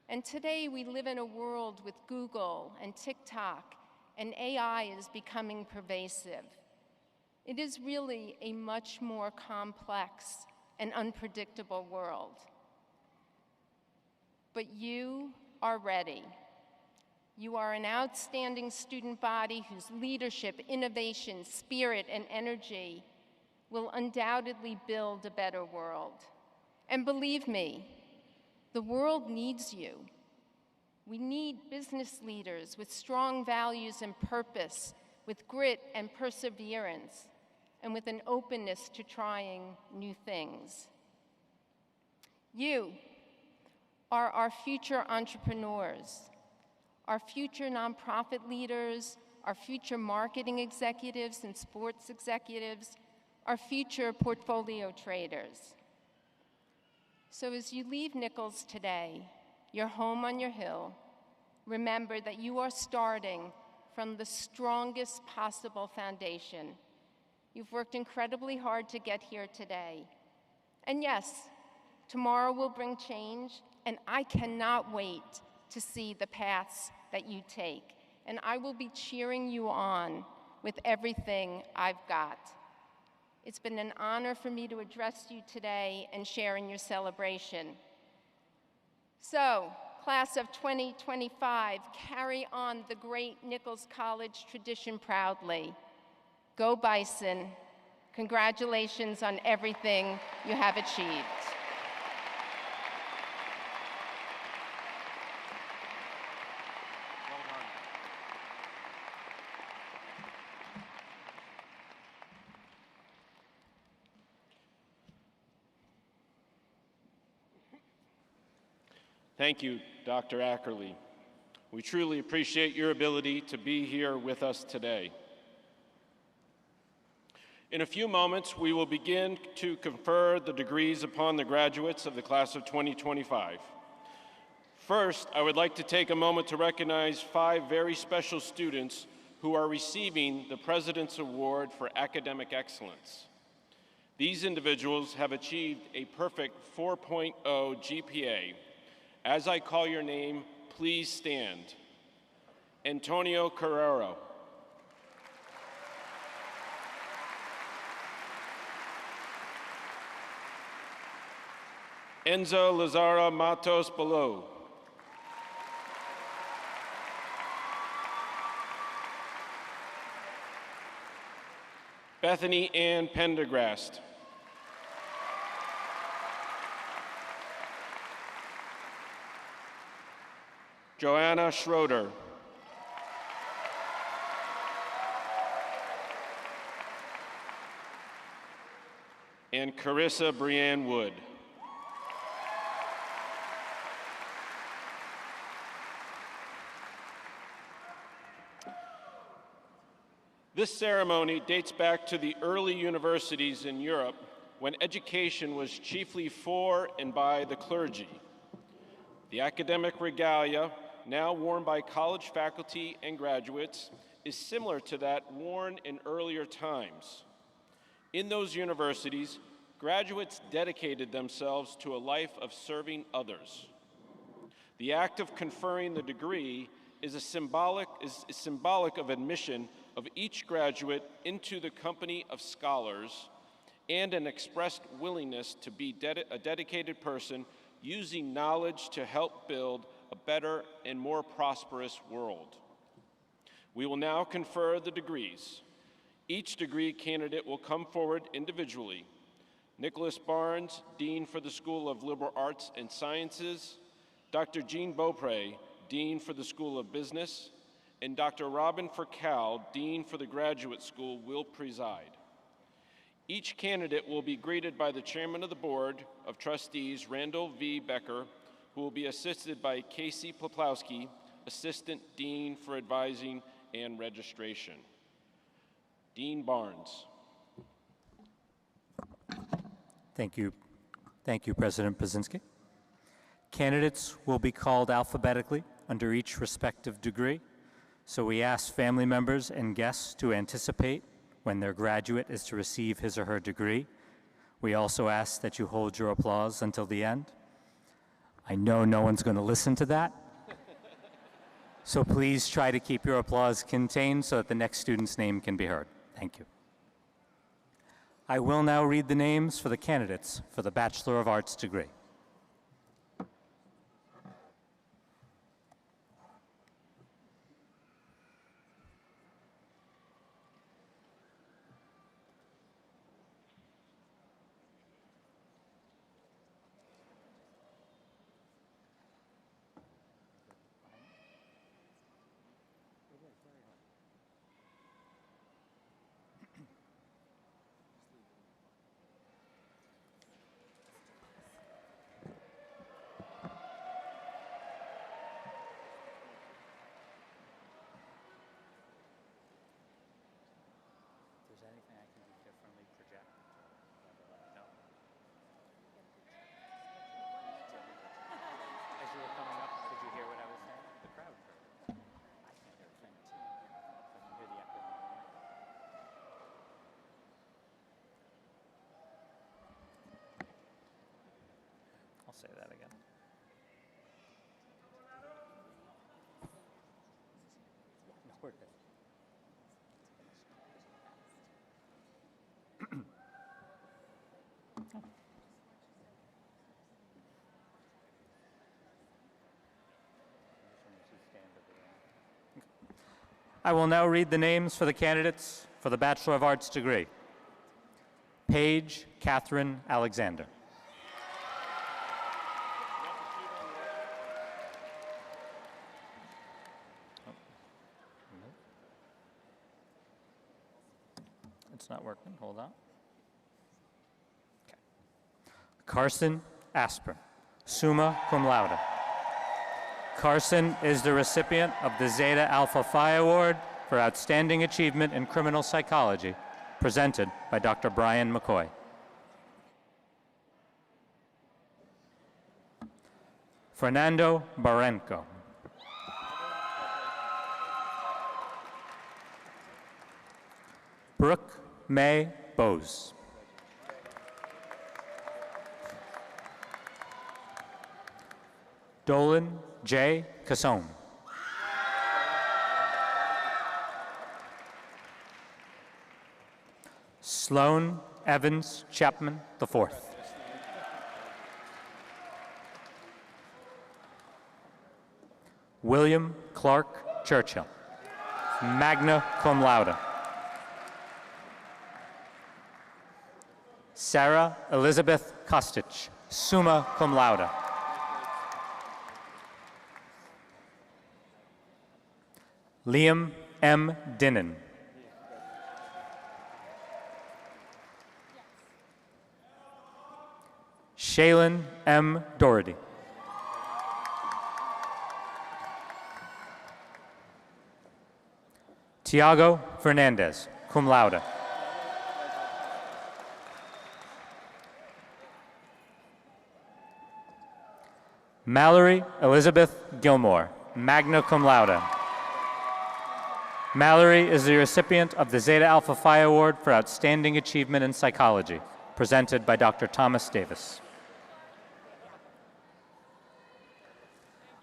And today we live in a world with Google and TikTok, and AI is becoming pervasive. It is really a much more complex and unpredictable world. But you are ready. You are an outstanding student body whose leadership, innovation, spirit, and energy will undoubtedly build a better world. And believe me, the world needs you. We need business leaders with strong values and purpose, with grit and perseverance, and with an openness to trying new things. You are our future entrepreneurs, our future nonprofit leaders, our future marketing executives and sports executives, our future portfolio traders. So as you leave Nichols today, your home on your hill, remember that you are starting from the strongest possible foundation. You've worked incredibly hard to get here today. And yes, tomorrow will bring change, and I cannot wait to see the paths that you take. And I will be cheering you on with everything I've got. It's been an honor for me to address you today and share in your celebration. So, class of 2025, carry on the great Nichols College tradition proudly. Go Bison. Congratulations on everything you have achieved. Thank you, Dr. Ackerley. We truly appreciate your ability to be here with us today. In a few moments, we will begin to confer the degrees upon the graduates of the class of 2025. First, I would like to take a moment to recognize 5 very special students who are receiving the President's Award for Academic Excellence. These individuals have achieved a perfect 4.0 GPA. As I call your name, please stand. Antonio Carrero. Enzo Lazara Matos Balo. Bethany Ann Pendergrast. Joanna Schroeder. And Carissa Brianne Wood. This ceremony dates back to the early universities in Europe when education was chiefly for and by the clergy. The academic regalia, now worn by college faculty and graduates, is similar to that worn in earlier times. In those universities, graduates dedicated themselves to a life of serving others. The act of conferring the degree is symbolic of admission of each graduate into the company of scholars and an expressed willingness to be a dedicated person using knowledge to help build a better and more prosperous world. We will now confer the degrees. Each degree candidate will come forward individually. Nicholas Barnes, Dean for the School of Liberal Arts and Sciences, Dr. Jean Beaupre, Dean for the School of Business, and Dr. Robin Furcal, Dean for the Graduate School, will preside. Each candidate will be greeted by the Chairman of the Board of Trustees, Randall V. Becker, who will be assisted by Casey Poplowski, Assistant Dean for Advising and Registration. Dean Barnes. Thank you. Thank you, President Pazinski. Candidates will be called alphabetically under each respective degree, so we ask family members and guests to anticipate when their graduate is to receive his or her degree. We also ask that you hold your applause until the end. I know no one's going to listen to that, so please try to keep your applause contained so that the next student's name can be heard. Thank you. I will now read the names for the candidates for the Bachelor of Arts degree. I'll say that again. No, we're good. I will now read the names for the candidates for the Bachelor of Arts degree. Paige Catherine Alexander. It's not working. Hold on. Okay. Carson Asper, summa cum laude. Carson is the recipient of the Zeta Alpha Phi Award for Outstanding Achievement in Criminal Psychology, presented by Dr. Brian McCoy. Fernando Barranco. Brooke May Bose. Dolan J. Casone. Sloan Evans Chapman IV. William Clark Churchill, magna cum laude. Sarah Elizabeth Kostich, summa cum laude. Liam M. Dinnan. Shaylin M. Doherty. Tiago Fernandez, cum laude. Mallory Elizabeth Gilmore, magna cum laude. Mallory is the recipient of the Zeta Alpha Phi Award for Outstanding Achievement in Psychology, presented by Dr. Thomas Davis.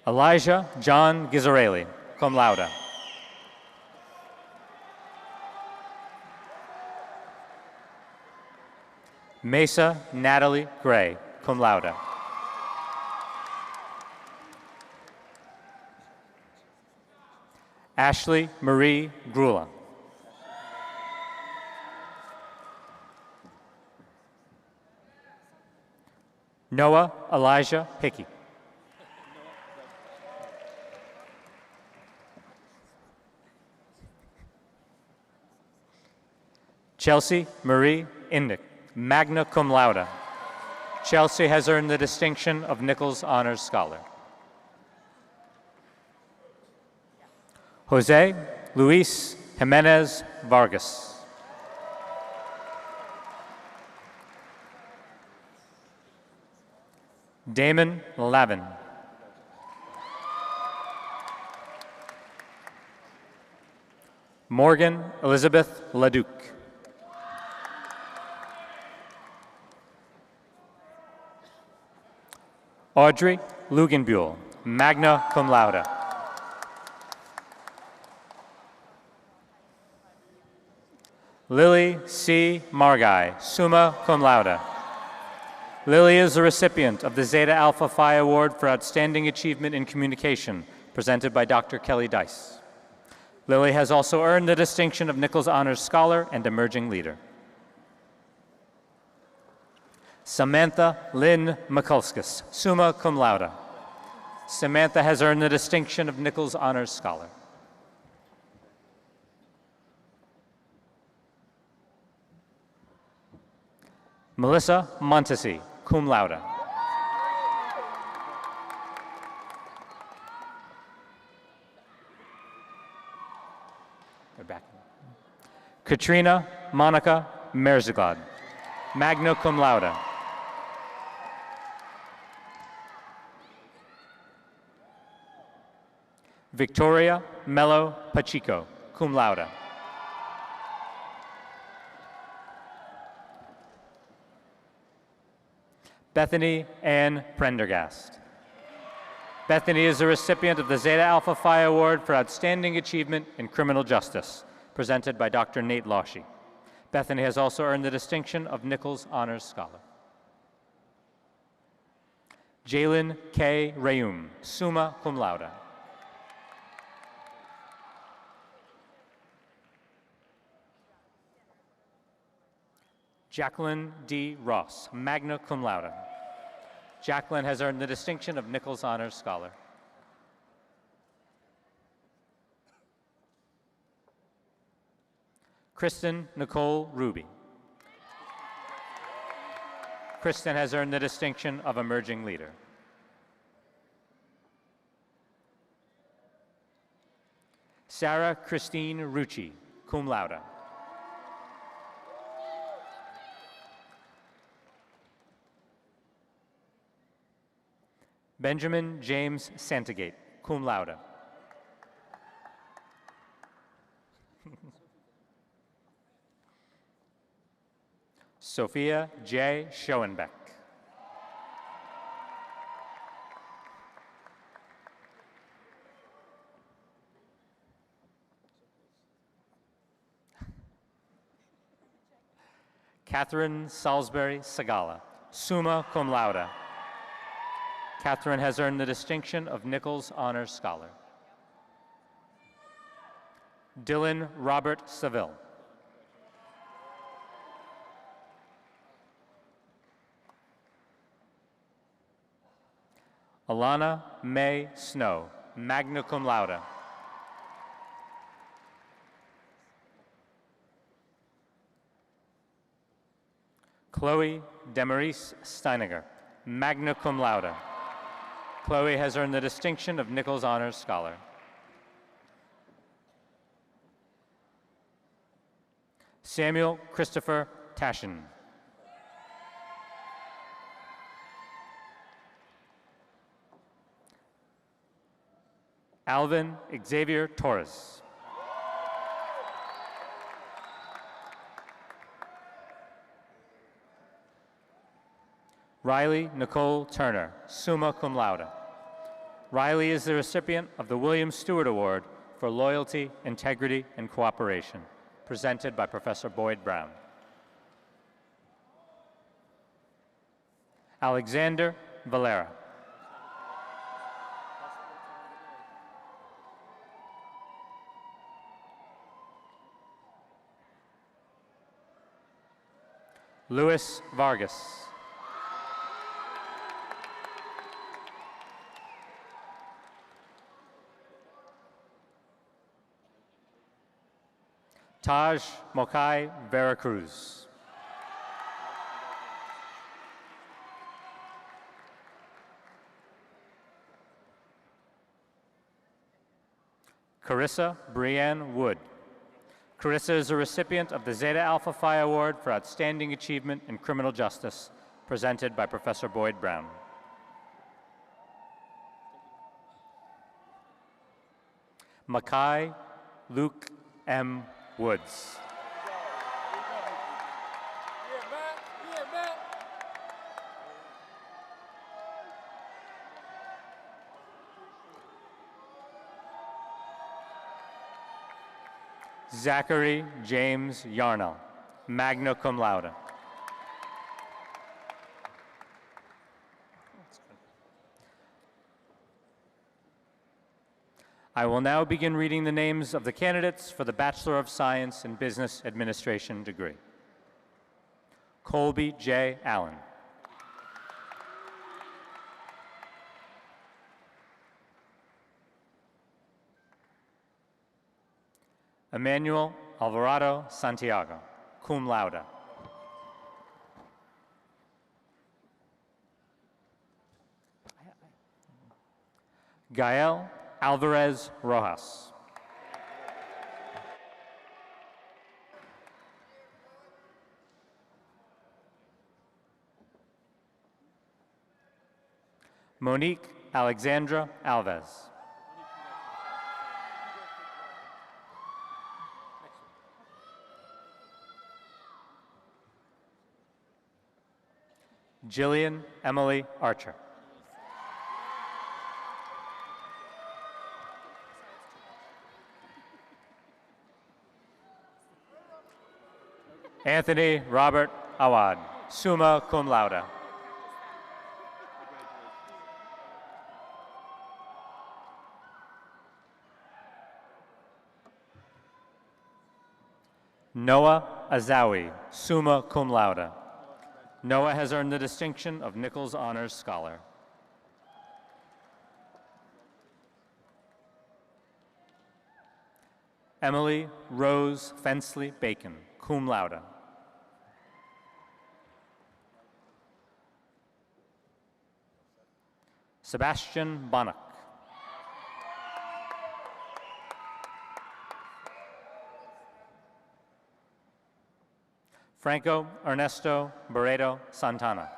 Elijah John Gizzarelli, cum laude. Mesa Natalie Gray, cum laude. Ashley Marie Grula. Noah Elijah Hickey. Chelsea Marie Indick, magna cum laude. Chelsea has earned the distinction of Nichols Honors Scholar. Jose Luis Jimenez Vargas. Damon Lavin. Morgan Elizabeth Leduc. Audrey Lugenbuehl, magna cum laude. Lily C. Margai, summa cum laude. Lily is the recipient of the Zeta Alpha Phi Award for Outstanding Achievement in Communication, presented by Dr. Kelly Dice. Lily has also earned the distinction of Nichols Honors Scholar and Emerging Leader. Samantha Lynn Mikulskis, summa cum laude. Samantha has earned the distinction of Nichols Honors Scholar. Melissa Montesi, cum laude. They're back. Katrina Monica Merziglad, magna cum laude. Victoria Mello Pacheco, cum laude. Bethany Ann Prendergast. Bethany is the recipient of the Zeta Alpha Phi Award for Outstanding Achievement in Criminal Justice, presented by Dr. Nate Loshy. Bethany has also earned the distinction of Nichols Honors Scholar. Jalen K. Rayum, summa cum laude. Jacqueline D. Ross, magna cum laude. Jacqueline has earned the distinction of Nichols Honors Scholar. Kristen Nicole Ruby. Kristen has earned the distinction of Emerging Leader. Sarah Christine Rucci, cum laude. Benjamin James Santagate, cum laude. Sophia J. Schoenbeck. Catherine Salisbury Sagala, summa cum laude. Catherine has earned the distinction of Nichols Honors Scholar. Dylan Robert Seville. Alana May Snow, magna cum laude. Chloe Demarise Steiniger, magna cum laude. Chloe has earned the distinction of Nichols Honors Scholar. Samuel Christopher Tashin. Alvin Xavier Torres. Riley Nicole Turner, summa cum laude. Riley is the recipient of the William Stewart Award for Loyalty, Integrity, and Cooperation, presented by Professor Boyd Brown. Alexander Valera. Luis Vargas. Taj Mokai Veracruz. Carissa Brianne Wood. Carissa is a recipient of the Zeta Alpha Phi Award for Outstanding Achievement in Criminal Justice, presented by Professor Boyd Brown. Mackay Luke M. Woods. Zachary James Yarnell, magna cum laude. I will now begin reading the names of the candidates for the Bachelor of Science in Business Administration degree. Colby J. Allen. Emmanuel Alvarado Santiago, cum laude. Gael Alvarez Rojas. Monique Alexandra Alves. Jillian Emily Archer. Anthony Robert Awad, summa cum laude. Noah Azawi, summa cum laude. Noah has earned the distinction of Nichols Honors Scholar. Emily Rose Fensley Bacon, cum laude. Sebastian Bonnock. Franco Ernesto Barreto Santana.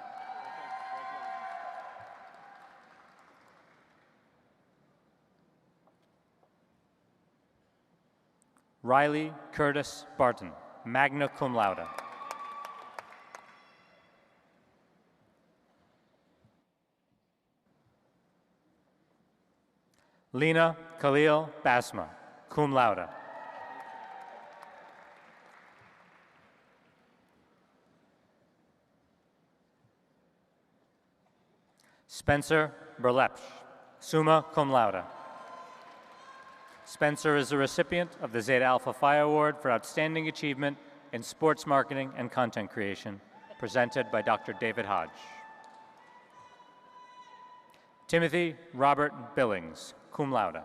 Riley Curtis Barton, magna cum laude. Lena Khalil Basma, cum laude. Spencer Berlepsch, summa cum laude. Spencer is the recipient of the Zeta Alpha Phi Award for Outstanding Achievement in Sports Marketing and Content Creation, presented by Dr. David Hodge. Timothy Robert Billings, cum laude.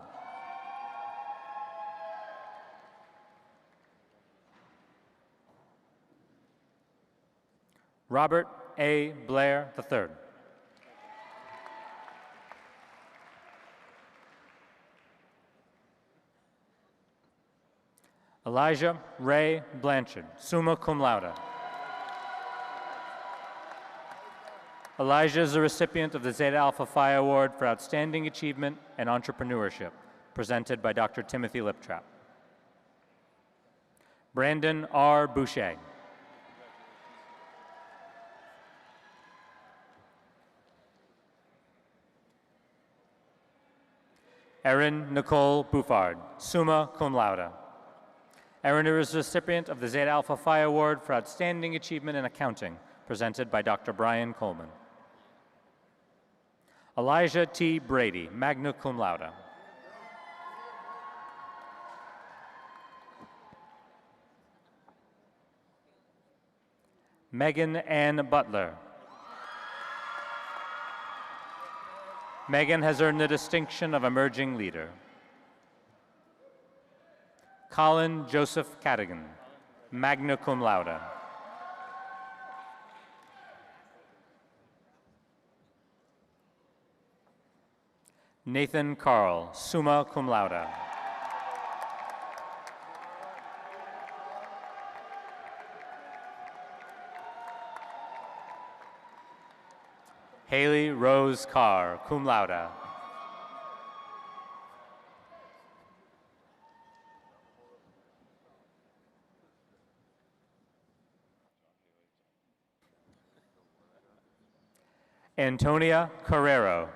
Robert A. Blair III. Elijah Ray Blanchard, summa cum laude. Elijah is the recipient of the Zeta Alpha Phi Award for Outstanding Achievement and Entrepreneurship, presented by Dr. Timothy Liptrap. Brandon R. Boucher. Erin Nicole Buffard, summa cum laude. Erin is the recipient of the Zeta Alpha Phi Award for Outstanding Achievement in Accounting, presented by Dr. Brian Coleman. Elijah T. Brady, magna cum laude. Megan Ann Butler. Megan has earned the distinction of Emerging Leader. Colin Joseph Cadigan, magna cum laude. Nathan Carl, summa cum laude. Haley Rose Carr, cum laude. Antonia Carrero.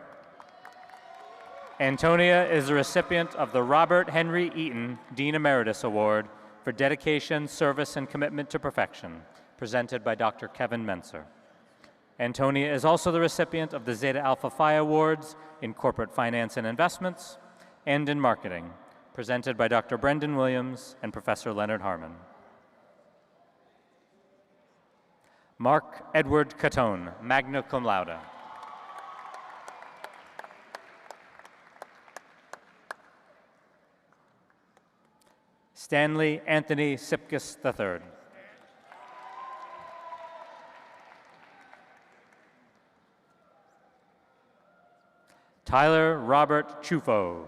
Antonia is the recipient of the Robert Henry Eaton Dean Emeritus Award for Dedication, Service, and Commitment to Perfection, presented by Dr. Kevin Menser. Antonia is also the recipient of the Zeta Alpha Phi Awards in Corporate Finance and Investments and in Marketing, presented by Dr. Brendan Williams and Professor Leonard Harmon. Mark Edward Catone, magna cum laude. Stanley Anthony Sipkis III. Tyler Robert Chufo.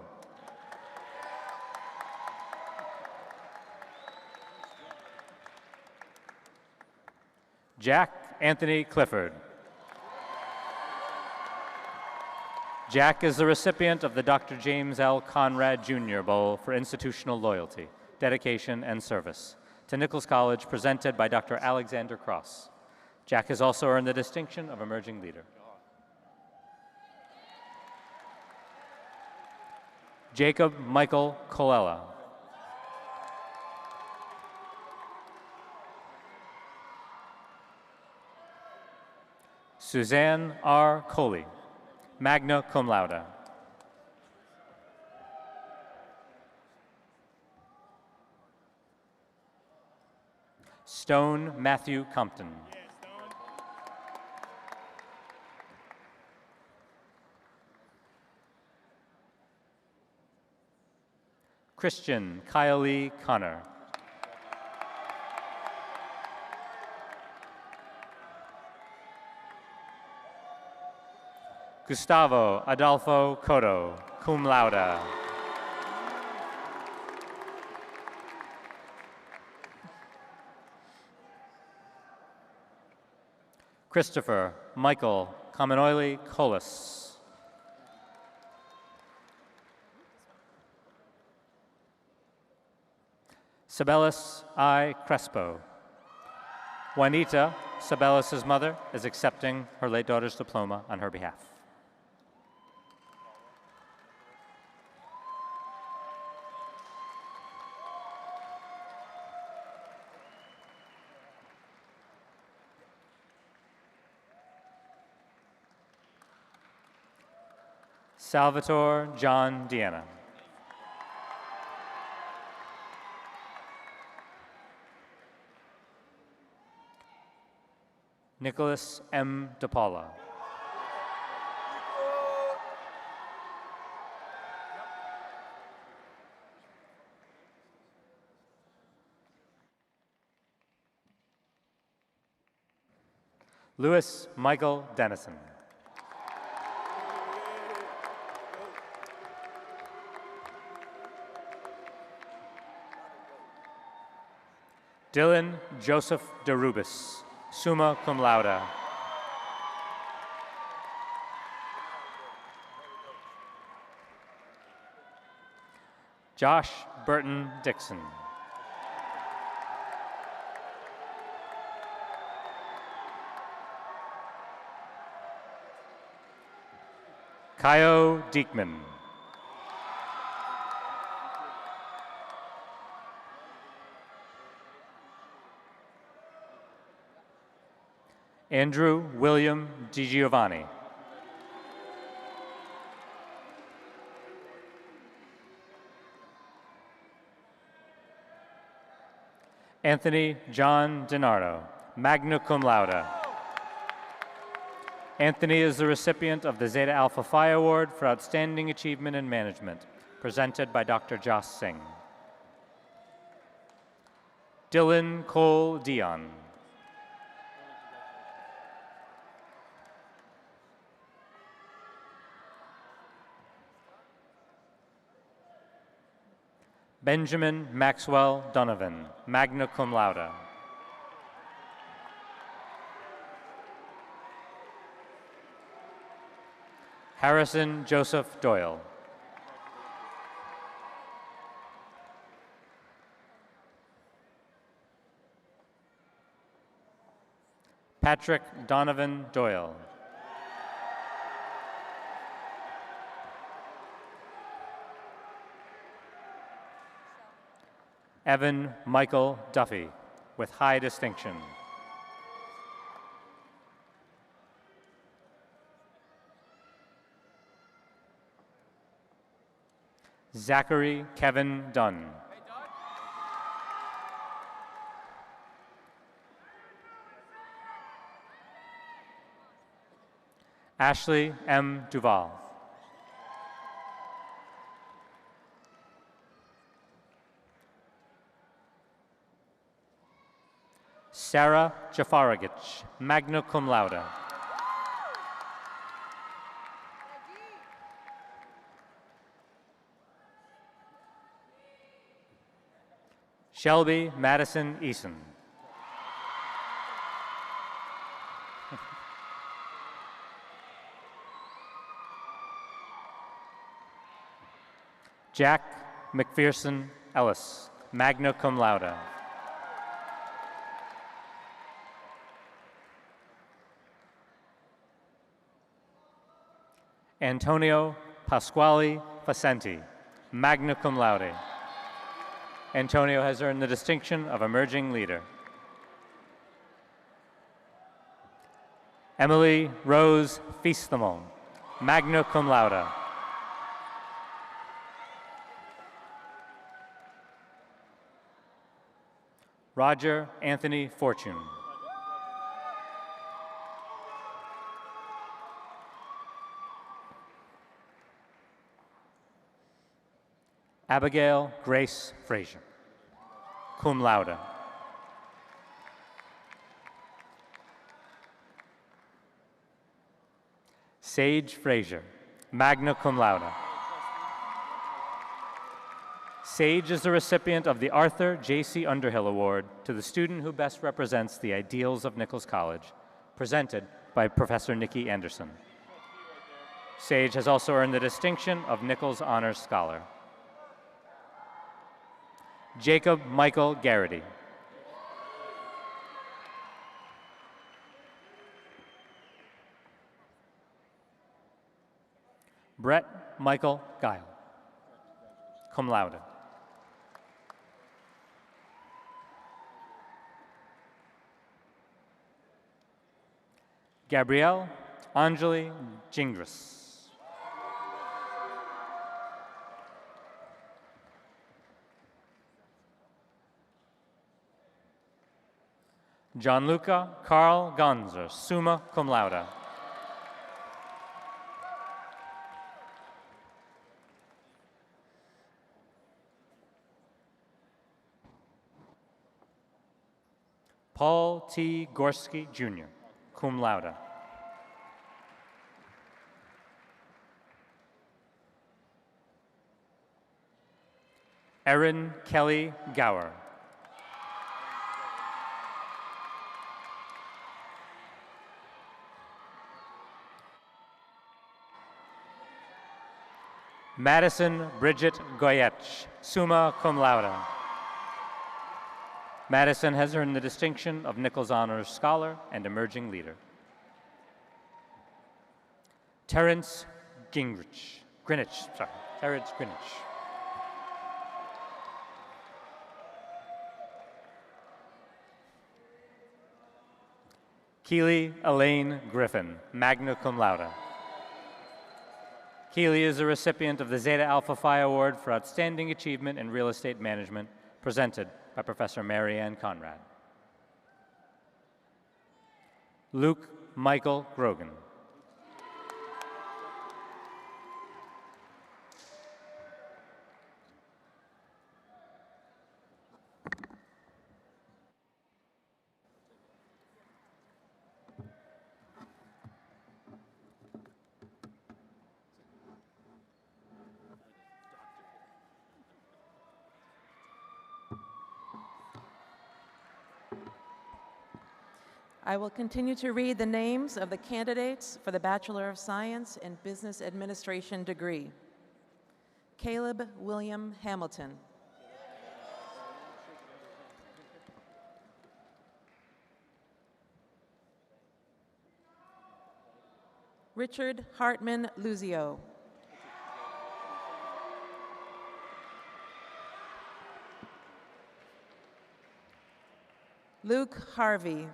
Jack Anthony Clifford. Jack is the recipient of the Dr. James L. Conrad Jr. Bowl for Institutional Loyalty, Dedication, and Service to Nichols College, presented by Dr. Alexander Cross. Jack has also earned the distinction of Emerging Leader. Jacob Michael Colella. Suzanne R. Coley, magna cum laude. Stone Matthew Compton. Christian Kylie Connor. Gustavo Adolfo Cotto, cum laude. Christopher Michael Kamanoili Colas. Sabellis I. Crespo. Juanita, Sabellis' mother, is accepting her late daughter's diploma on her behalf. Salvatore John Deanna. Nicholas M. DePaula. Louis Michael Dennison. Dylan Joseph DeRubis, summa cum laude. Josh Burton Dixon. Kaio Diekman. Andrew William DiGiovanni. Anthony John DiNardo, magna cum laude. Anthony is the recipient of the Zeta Alpha Phi Award for Outstanding Achievement in Management, presented by Dr. Joss Singh. Dylan Cole Dion. Benjamin Maxwell Donovan, magna cum laude. Harrison Joseph Doyle. Patrick Donovan Doyle. Evan Michael Duffy, with high distinction. Zachary Kevin Dunn. Ashley M. Duval. Sarah Jafaragich, magna cum laude. Shelby Madison Eason. Jack McPherson Ellis, magna cum laude. Antonio Pasquale Facenti, magna cum laude. Antonio has earned the distinction of Emerging Leader. Emily Rose Feastamon, magna cum laude. Roger Anthony Fortune. Abigail Grace Frazier, cum laude. Sage Frazier, magna cum laude. Sage is the recipient of the Arthur J.C. Underhill Award to the student who best represents the ideals of Nichols College, presented by Professor Nikki Anderson. Sage has also earned the distinction of Nichols Honors Scholar. Jacob Michael Garrity. Brett Michael Guile, cum laude. Gabrielle Anjali Gingras. Gianluca Carl Gonzer, summa cum laude. Paul T. Gorski, Jr., cum laude. Erin Kelly Gower. Madison Bridget Goyetch, summa cum laude. Madison has earned the distinction of Nichols Honors Scholar and Emerging Leader. Terrence Terrence Greenwich. Keely Elaine Griffin, magna cum laude. Keely is a recipient of the Zeta Alpha Phi Award for Outstanding Achievement in Real Estate Management, presented by Professor Mary Ann Conrad. Luke Michael Grogan. I will continue to read the names of the candidates for the Bachelor of Science in Business Administration degree. Caleb William Hamilton. Richard Hartman Luzio. Luke Harvey.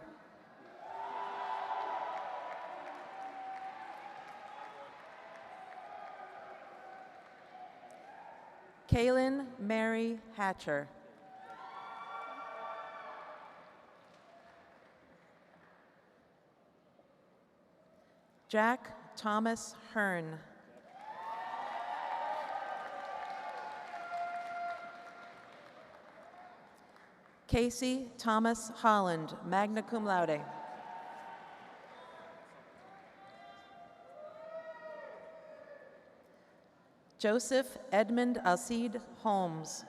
Kaylin Mary Hatcher. Jack Thomas Hearn. Casey Thomas Holland, magna cum laude. Joseph Edmund Alcide Holmes.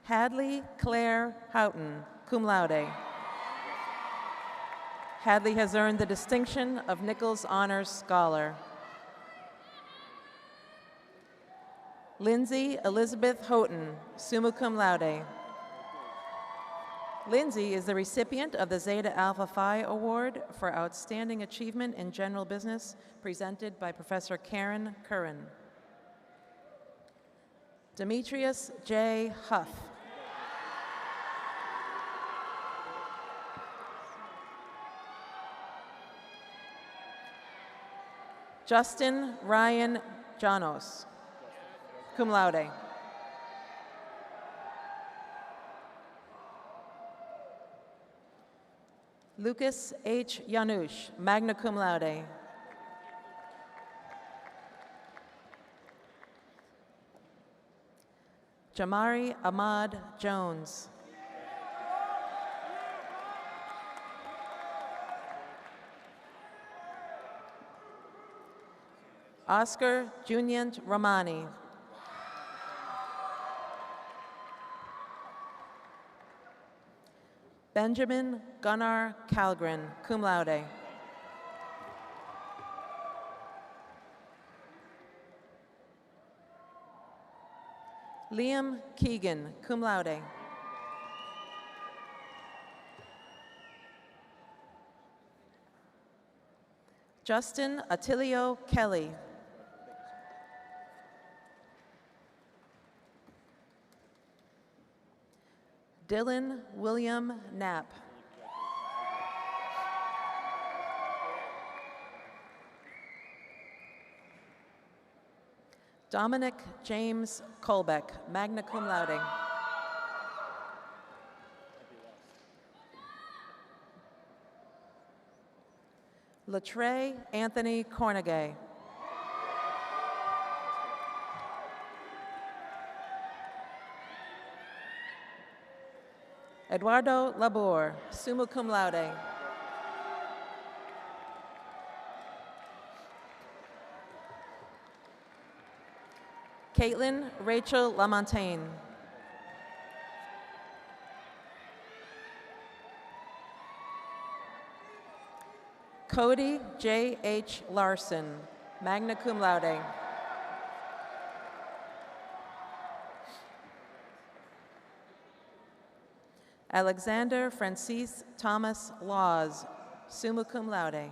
Hadley Claire Houghton, cum laude. Hadley has earned the distinction of Nichols Honors Scholar. Lindsay Elizabeth Houghton, summa cum laude. Lindsay is the recipient of the Zeta Alpha Phi Award for Outstanding Achievement in General Business, presented by Professor Karen Curran. Demetrius J. Huff. Justin Ryan Janos, cum laude. Lucas H. Yanush, magna cum laude. Jamari Ahmad Jones. Oscar Juniant Romani. Benjamin Gunnar Kalgren, cum laude. Liam Keegan, cum laude. Justin Attilio Kelly. Dylan William Knapp. Dominic James Colbeck, magna cum laude. Latre Anthony Cornegay. Eduardo Labor, summa cum laude. Caitlin Rachel Lamontagne. Cody J. H. Larson, magna cum laude. Alexander Francis Thomas Laws, summa cum laude.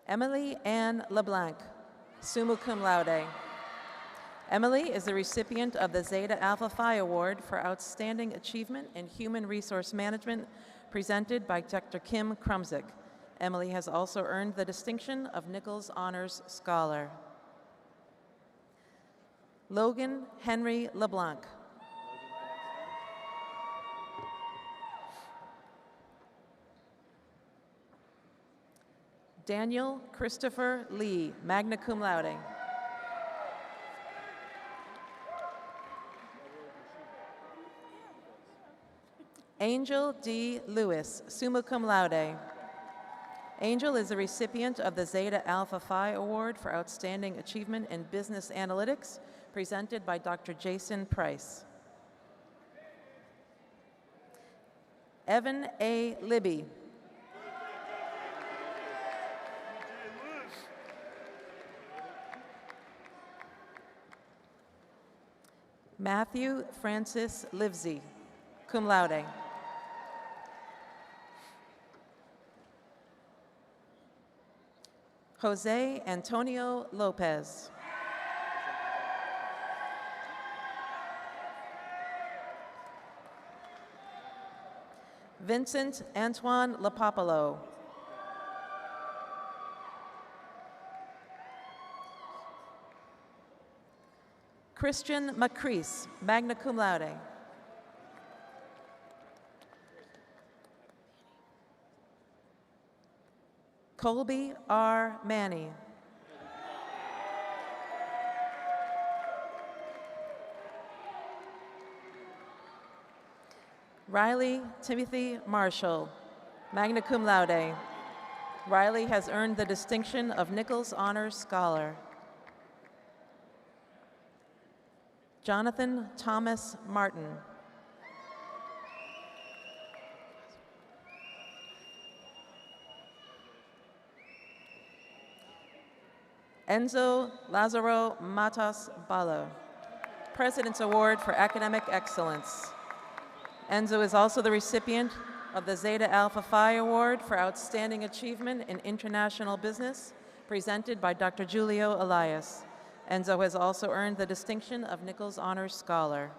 Emily Ann LeBlanc, summa cum laude. Emily is the recipient of the Zeta Alpha Phi Award for Outstanding Achievement in Human Resource Management, presented by Dr. Kim Krumzik. Emily has also earned the distinction of Nichols Honors Scholar. Logan Henry LeBlanc. Daniel Christopher Lee, magna cum laude. Angel D. Lewis, summa cum laude. Angel is the recipient of the Zeta Alpha Phi Award for Outstanding Achievement in Business Analytics, presented by Dr. Jason Price. Evan A. Libby. Matthew Francis Livesey, cum laude. Jose Antonio Lopez. Vincent Antoine Lapopolo. Christian Macrease, magna cum laude. Colby R. Manny. Riley Timothy Marshall, magna cum laude. Riley has earned the distinction of Nichols Honors Scholar. Jonathan Thomas Martin. Enzo Lazaro Matas Bala, President's Award for Academic Excellence. Enzo is also the recipient of the Zeta Alpha Phi Award for Outstanding Achievement in International Business, presented by Dr. Julio Elias. Enzo has also earned the distinction of Nichols Honors Scholar.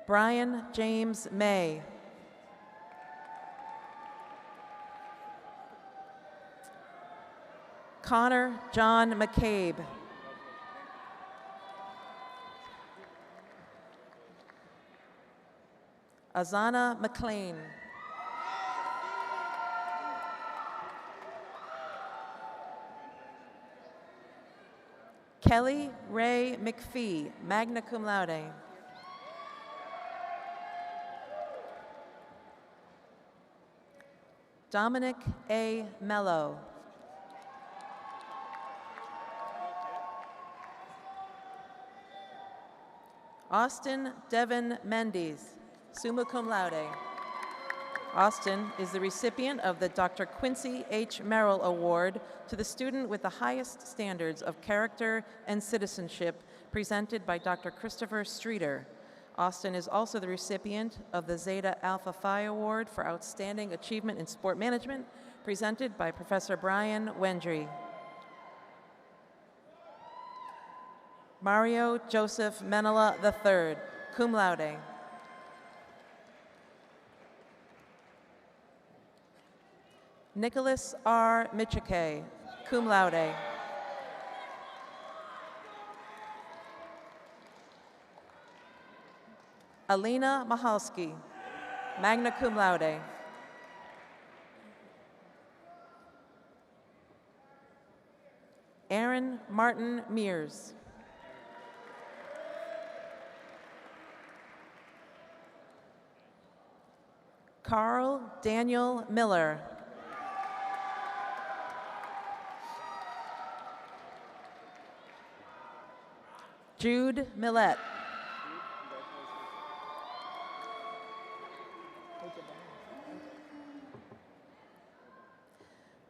Brian James May. Connor John McCabe. Azana McLean. Kelly Ray McPhee, magna cum laude. Dominic A. Mello. Austin Devin Mendes, summa cum laude. Austin is the recipient of the Dr. Quincy H. Merrill Award to the student with the highest standards of character and citizenship, presented by Dr. Christopher Streeter. Austin is also the recipient of the Zeta Alpha Phi Award for Outstanding Achievement in Sport Management, presented by Professor Brian Wendry. Mario Joseph Menela III, cum laude. Nicholas R. Michike, cum laude. Alina Mahalski, magna cum laude. Aaron Martin Mears. Carl Daniel Miller. Jude Millette.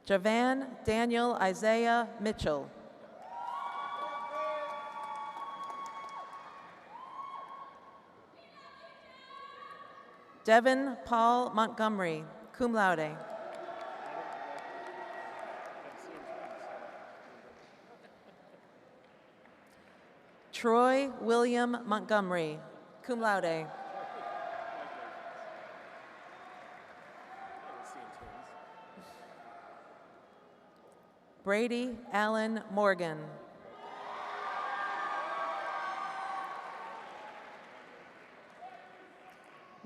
Javan Daniel Isaiah Mitchell. Devin Paul Montgomery, cum laude. Troy William Montgomery, cum laude. Brady Allen Morgan.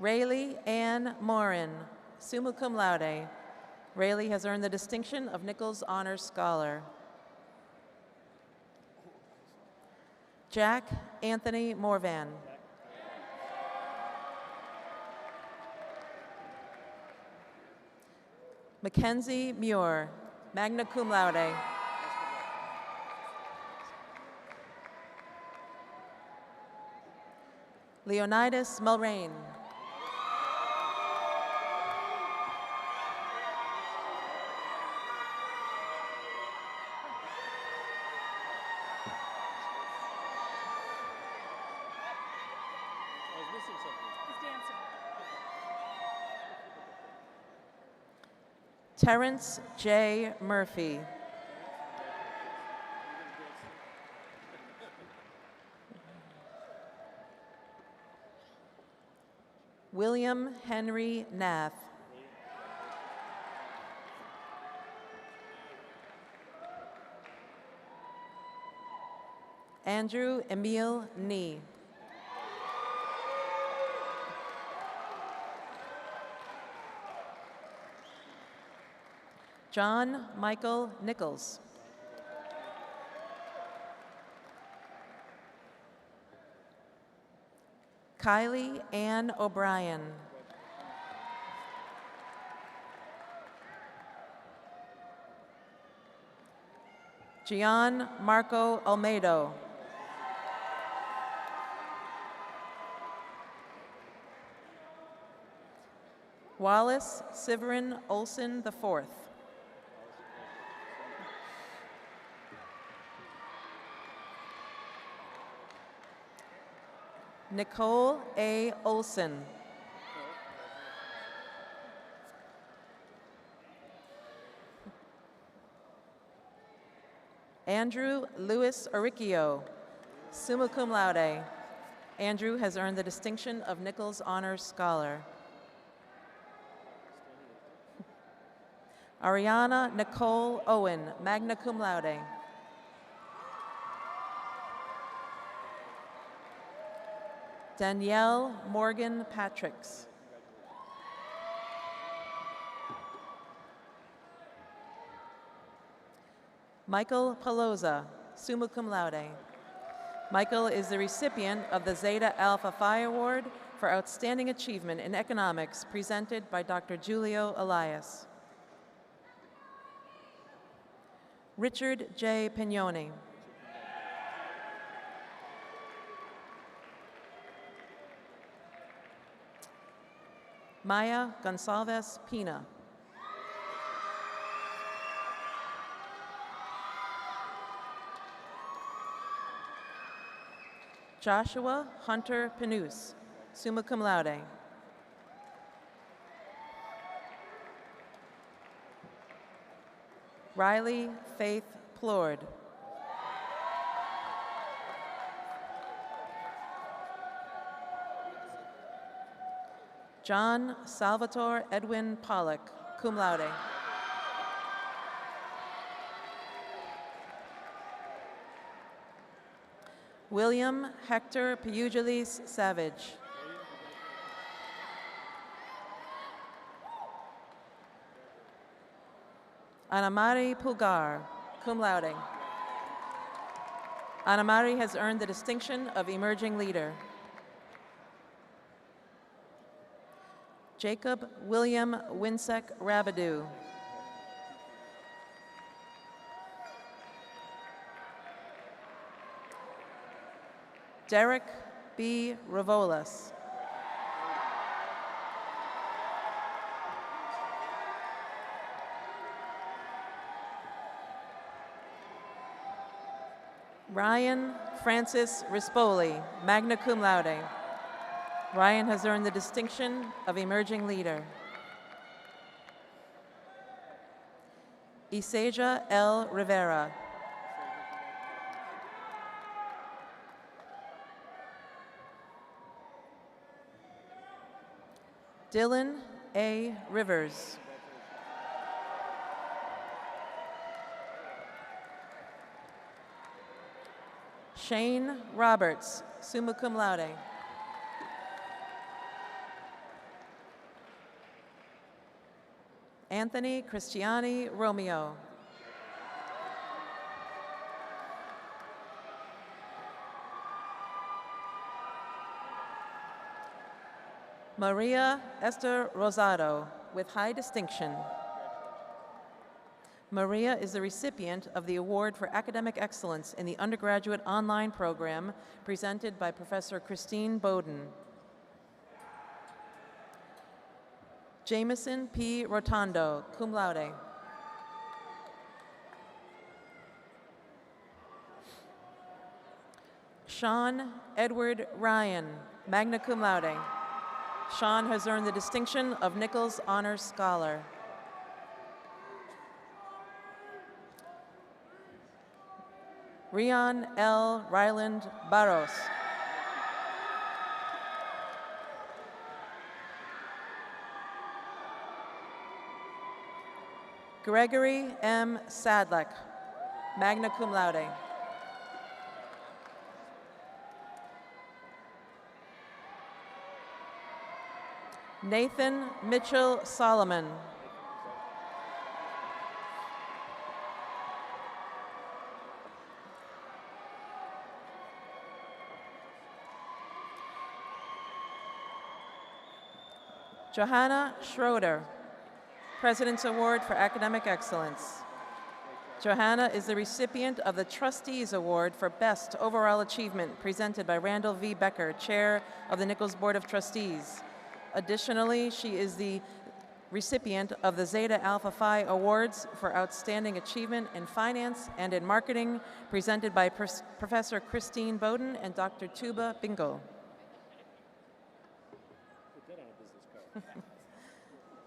Rayleigh Ann Morin, summa cum laude. Rayleigh has earned the distinction of Nichols Honors Scholar. Jack Anthony Morvan. Mackenzie Muir, magna cum laude. Leonidas Mulrain. Terrence J. Murphy. William Henry Nath. Andrew Emil Nee. John Michael Nichols. Kylie Ann O'Brien. Gian Marco Almedo. Wallace Severin Olson IV. Nicole A. Olson. Andrew Louis Oricchio, summa cum laude. Andrew has earned the distinction of Nichols Honors Scholar. Ariana Nicole Owen, magna cum laude. Danielle Morgan Patricks. Michael Pelosa, summa cum laude. Michael is the recipient of the Zeta Alpha Phi Award for Outstanding Achievement in Economics presented by Dr. Giulio Elias. Richard J. Pignoni. Maya Gonsalves Pina. Joshua Hunter Panus, summa cum laude. Riley Faith Plord. John Salvatore Edwin Pollock, cum laude. William Hector Pugilis Savage. Anamari Pulgar, cum laude. Anamari has earned the distinction of Emerging Leader. Jacob William Winsek Rabidou. Derek B. Ravolas. Ryan Francis Rispoli, magna cum laude. Ryan has earned the distinction of Emerging Leader. Isaja L. Rivera. Dylan A. Rivers. Shane Roberts, summa cum laude. Anthony Cristiani Romeo. Maria Esther Rosado, with high distinction. Maria is the recipient of the Award for Academic Excellence in the Undergraduate Online Program presented by Professor Christine Bowden. Jameson P. Rotondo, cum laude. Sean Edward Ryan, magna cum laude. Sean has earned the distinction of Nichols Honors Scholar. Rion L. Ryland Barros. Gregory M. Sadlek, magna cum laude. Nathan Mitchell Solomon. Johanna Schroeder, President's Award for Academic Excellence. Johanna is the recipient of the Trustees Award for Best Overall Achievement presented by Randall V. Becker, Chair of the Nichols Board of Trustees. Additionally, she is the recipient of the Zeta Alpha Phi Awards for Outstanding Achievement in Finance and in Marketing presented by Professor Christine Bowden and Dr. Tuba Bingo.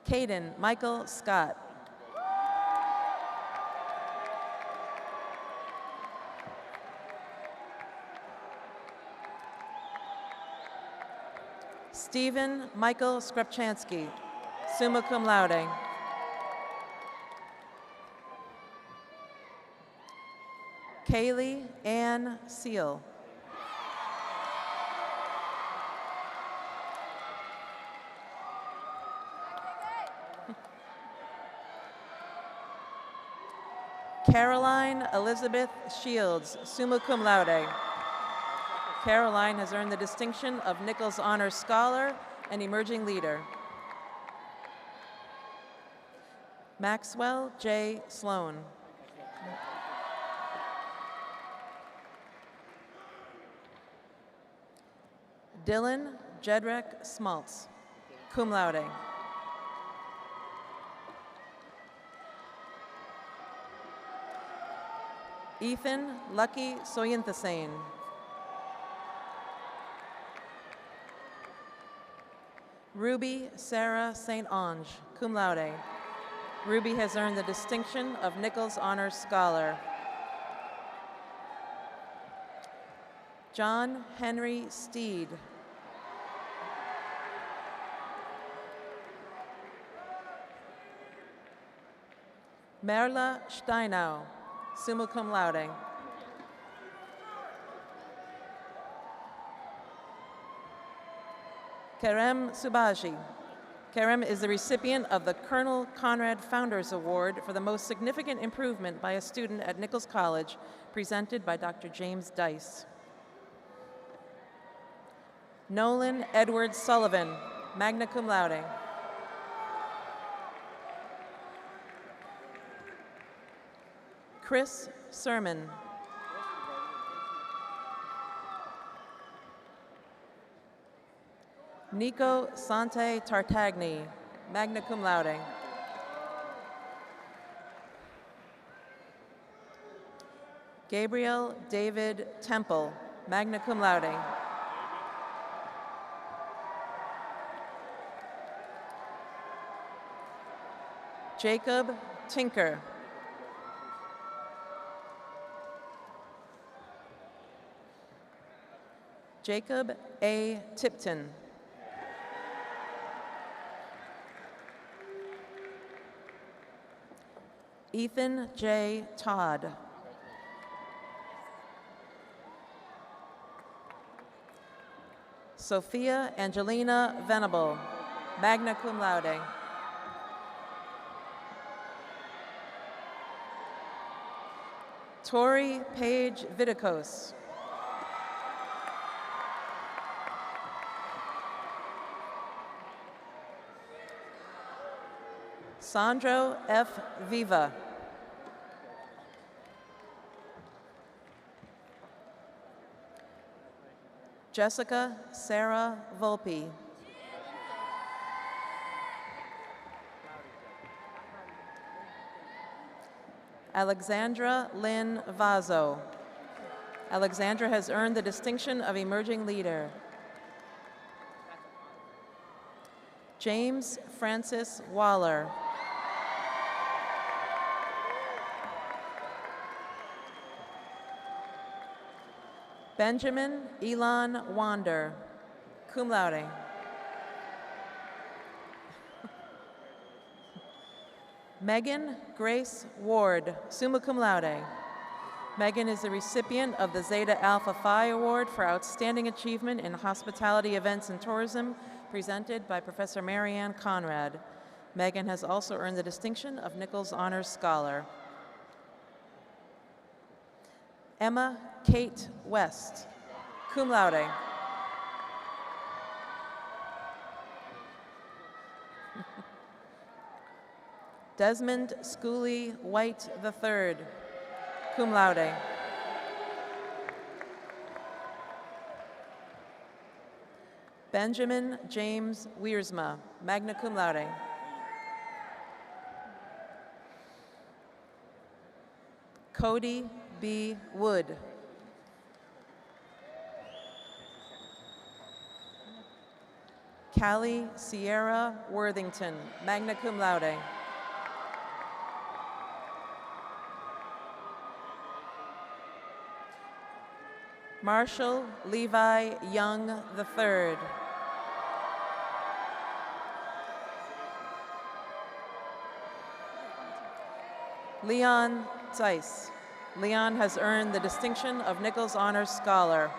Caden Michael Scott. Stephen Michael Skrupchansky, summa cum laude. Kaylee Ann Seal. Caroline Elizabeth Shields, summa cum laude. Caroline has earned the distinction of Nichols Honor Scholar and Emerging Leader. Maxwell J. Sloan. Dylan Jedrick Smaltz, cum laude. Ethan Lucky Soyinthasane. Ruby Sarah St. Ange, cum laude. Ruby has earned the distinction of Nichols Honor Scholar. John Henry Steed. Merla Steinau, summa cum laude. Kerem Subaji. Kerem is the recipient of the Colonel Conrad Founders Award for the most significant improvement by a student at Nichols College, presented by Dr. James Dice. Nolan Edward Sullivan, magna cum laude. Chris Sermon. Nico Sante Tartagni, magna cum laude. Gabriel David Temple, magna cum laude. Jacob Tinker. Jacob A. Tipton. Ethan J. Todd. Sophia Angelina Venable, magna cum laude. Tori Page Vidicos. Sandro F. Viva. Jessica Sarah Volpe. Alexandra Lynn Vazo. Alexandra has earned the distinction of Emerging Leader. James Francis Waller. Benjamin Elon Wander, cum laude. Megan Grace Ward, summa cum laude. Megan is the recipient of the Zeta Alpha Phi Award for Outstanding Achievement in Hospitality Events and Tourism, presented by Professor Marianne Conrad. Megan has also earned the distinction of Nichols Honors Scholar. Emma Kate West, cum laude. Desmond Schooley White III, cum laude. Benjamin James Wiersma, magna cum laude. Cody B. Wood. Callie Sierra Worthington, magna cum laude. Marshall Levi Young III. Leon Zeiss. Leon has earned the distinction of Nichols Honors Scholar.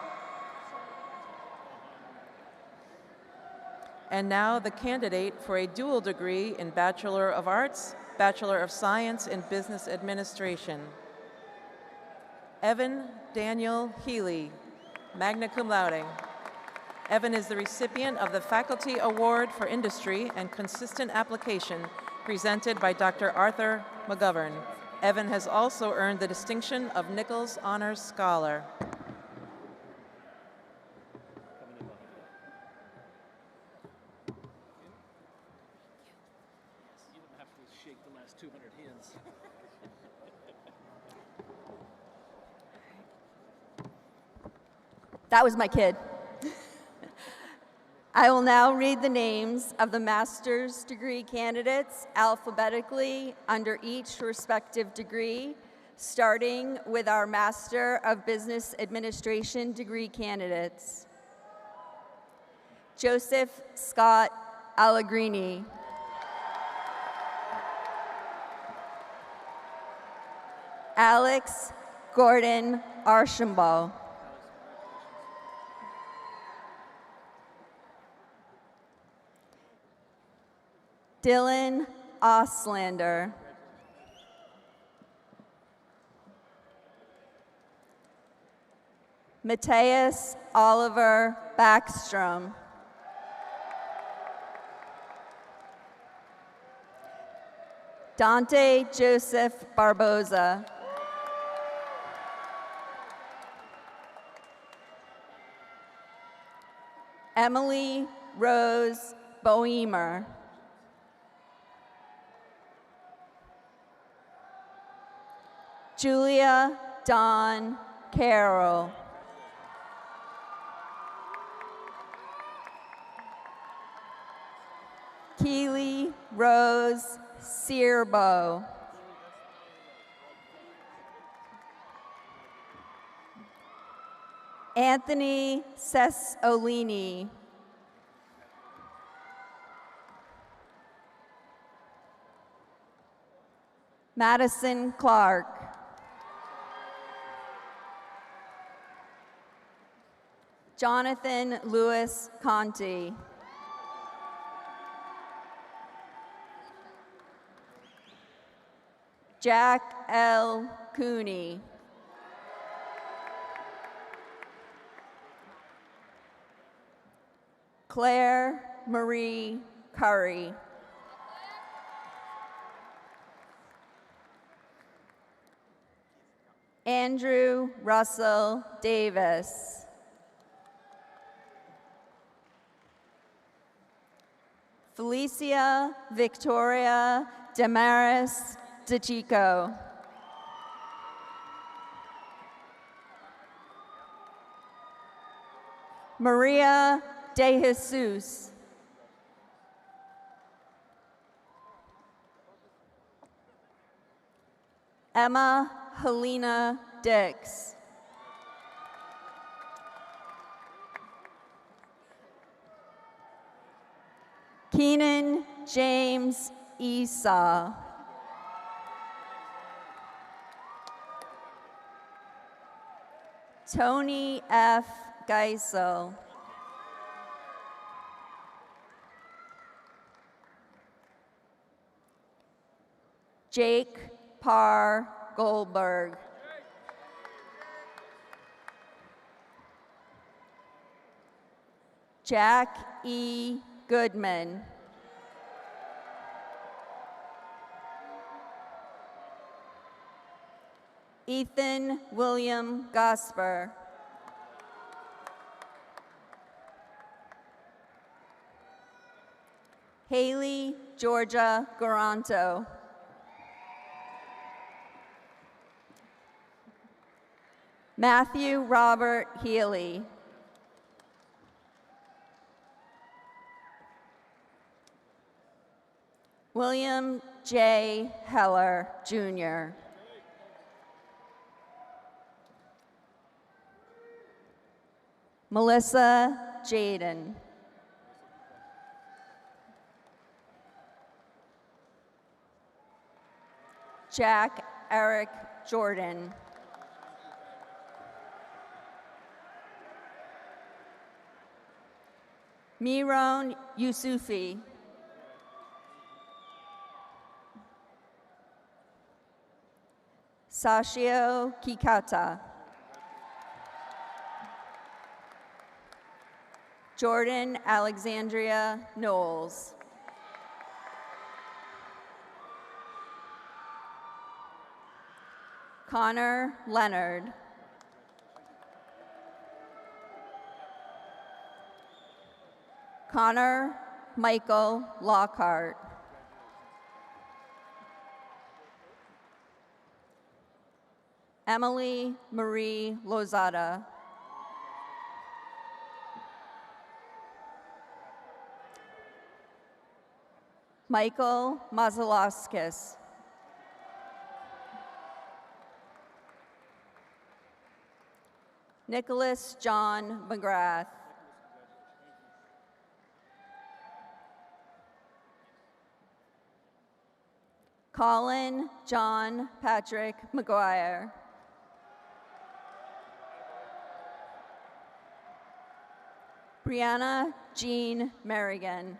And now the candidate for a dual degree in Bachelor of Arts, Bachelor of Science in Business Administration. Evan Daniel Healy, magna cum laude. Evan is the recipient of the Faculty Award for Industry and Consistent Application, presented by Dr. Arthur McGovern. Evan has also earned the distinction of Nichols Honors Scholar. You don't have to shake the last 200 hands. That was my kid. I will now read the names of the master's degree candidates alphabetically under each respective degree, starting with our Master of Business Administration degree candidates. Joseph Scott Allegrini. Alex Gordon Archambault. Dylan Oslander. Matthias Oliver Backstrom. Dante Joseph Barboza. Emily Rose Boehmer. Julia Dawn Carroll. Keely Rose Sierbo. Anthony Sessolini. Madison Clark. Jonathan Lewis Conti. Jack L. Cooney. Claire Marie Curry. Andrew Russell Davis. Felicia Victoria Damaris DeChico. Maria De Jesus. Emma Helena Dix. Keenan James Esau. Tony F. Geisel. Jake Parr Goldberg. Jack E. Goodman. Ethan William Gosper. Haley Georgia Garanto. Matthew Robert Healy. William J. Heller, Jr. Melissa Jaden. Jack Eric Jordan. Miron Yusufi. Sashio Kikata. Jordan Alexandria Knowles. Connor Leonard. Connor Michael Lockhart. Emily Marie Lozada. Michael Mazalowskis. Nicholas John McGrath. Colin John Patrick McGuire. Brianna Jean Merrigan.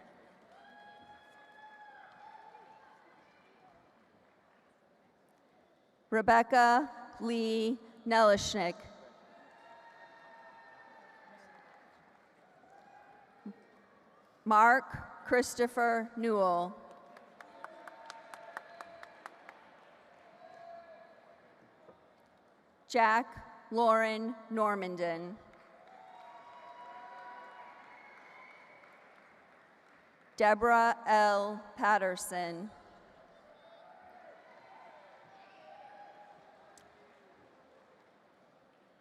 Rebecca Lee Nelishnik. Mark Christopher Newell. Jack Lauren Normandin. Deborah L. Patterson.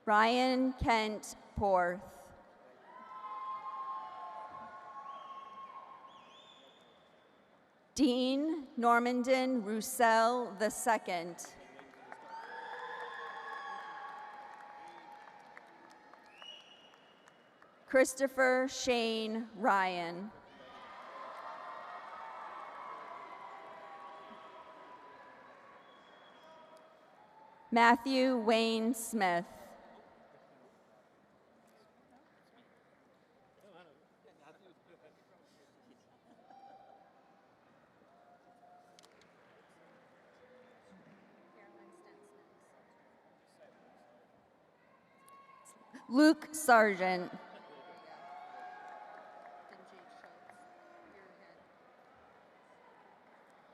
Ryan Kent Porth. Dean Normandin Roussel II. Christopher Shane Ryan. Matthew Wayne Smith. Luke Sargent.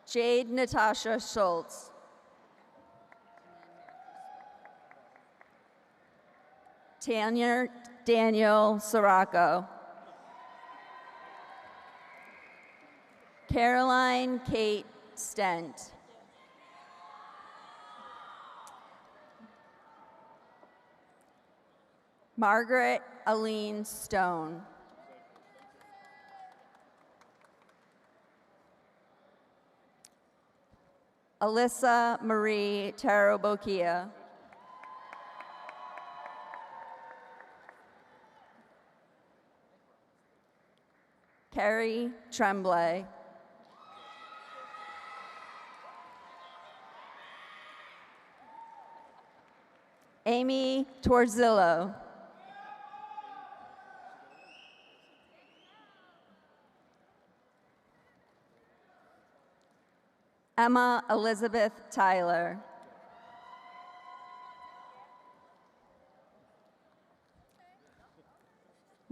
Jade Natasha Schultz. Tanya Daniel Sirocco. Caroline Kate Stent. Margaret Aline Stone. Alyssa Marie Tarabokia. Carrie Tremblay. Amy Torzillo. Emma Elizabeth Tyler.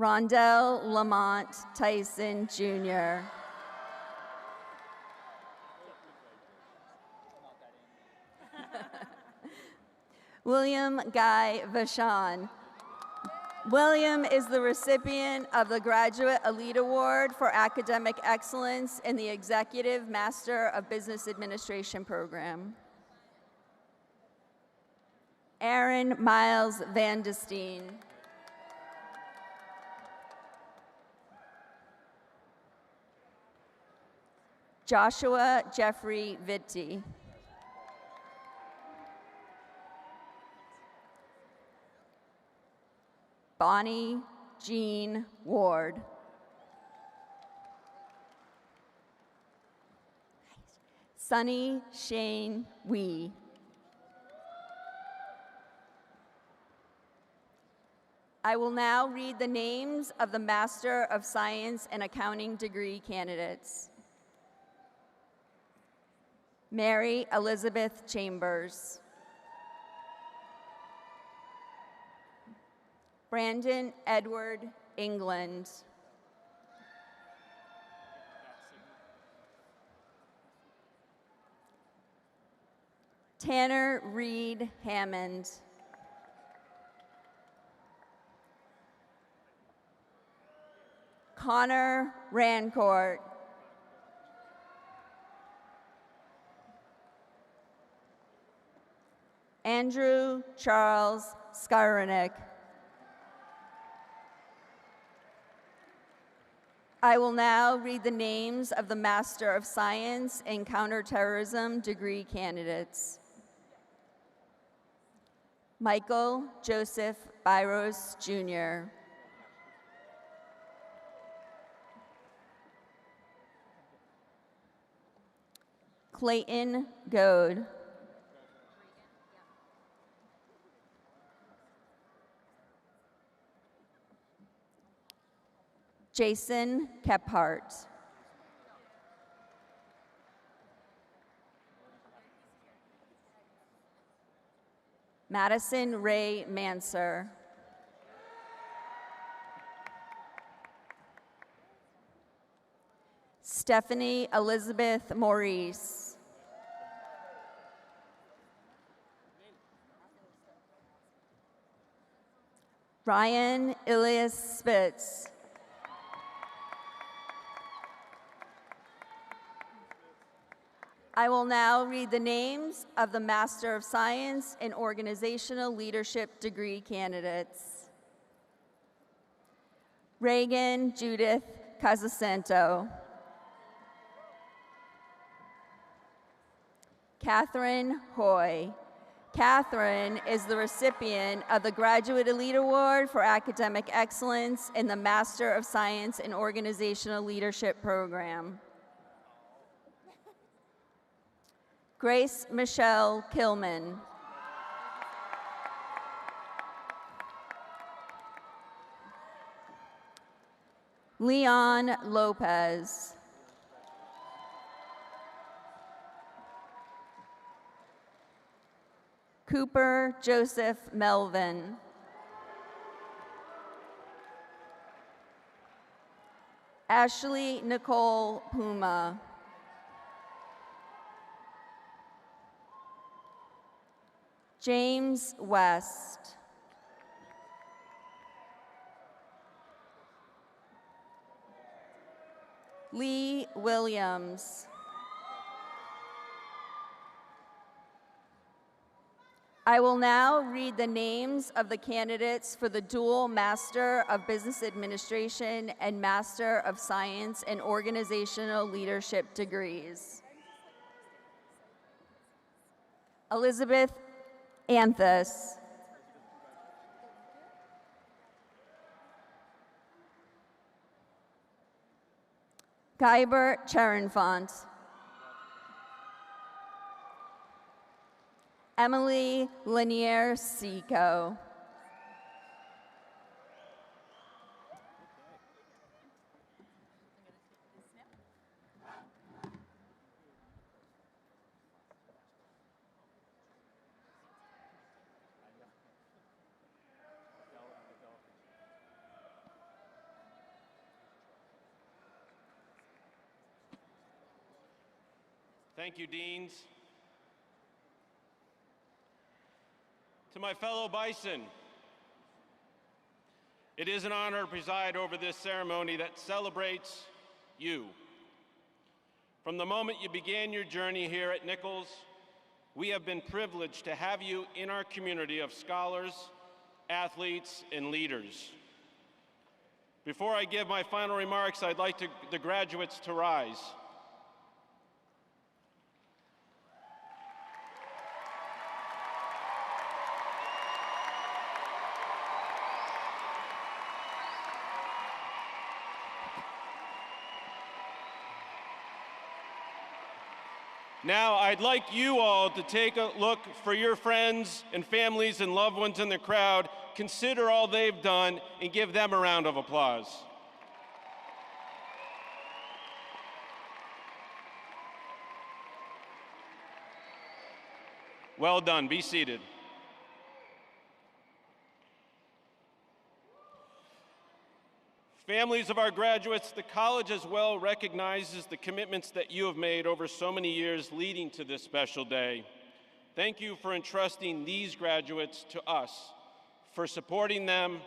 Rondell Lamont Tyson, Jr. William Guy Vachon. William is the recipient of the Graduate Elite Award for Academic Excellence in the Executive Master of Business Administration program. Aaron Miles Van de Steen. Joshua Jeffrey Vitti. Bonnie Jean Ward. Sunny Shane Wee. I will now read the names of the Master of Science and Accounting degree candidates. Mary Elizabeth Chambers. Brandon Edward England. Tanner Reed Hammond. Connor Rancourt. Andrew Charles Skyrenick. I will now read the names of the Master of Science in Counterterrorism degree candidates. Michael Joseph Byros, Jr. Clayton Goad. Jason Kephart. Madison Ray Manser. Stephanie Elizabeth Maurice. Ryan Ilias Spitz. I will now read the names of the Master of Science in Organizational Leadership degree candidates. Reagan Judith Casasanto. Catherine Hoy. Catherine is the recipient of the Graduate Elite Award for Academic Excellence in the Master of Science in Organizational Leadership program. Grace Michelle Killman. Leon Lopez. Cooper Joseph Melvin. Ashley Nicole Puma. James West. Lee Williams. I will now read the names of the candidates for the dual Master of Business Administration and Master of Science in Organizational Leadership degrees. Elizabeth Anthus. Khyber Cherenfont. Emily Lanier Seco. Thank you, Deans. To my fellow Bison, it is an honor to preside over this ceremony that celebrates you. From the moment you began your journey here at Nichols, we have been privileged to have you in our community of scholars, athletes, and leaders. Before I give my final remarks, I'd like the graduates to rise. Now, I'd like you all to take a look for your friends and families and loved ones in the crowd, consider all they've done, and give them a round of applause. Well done. Be seated. Families of our graduates, the college as well recognizes the commitments that you have made over so many years leading to this special day. Thank you for entrusting these graduates to us, for supporting them,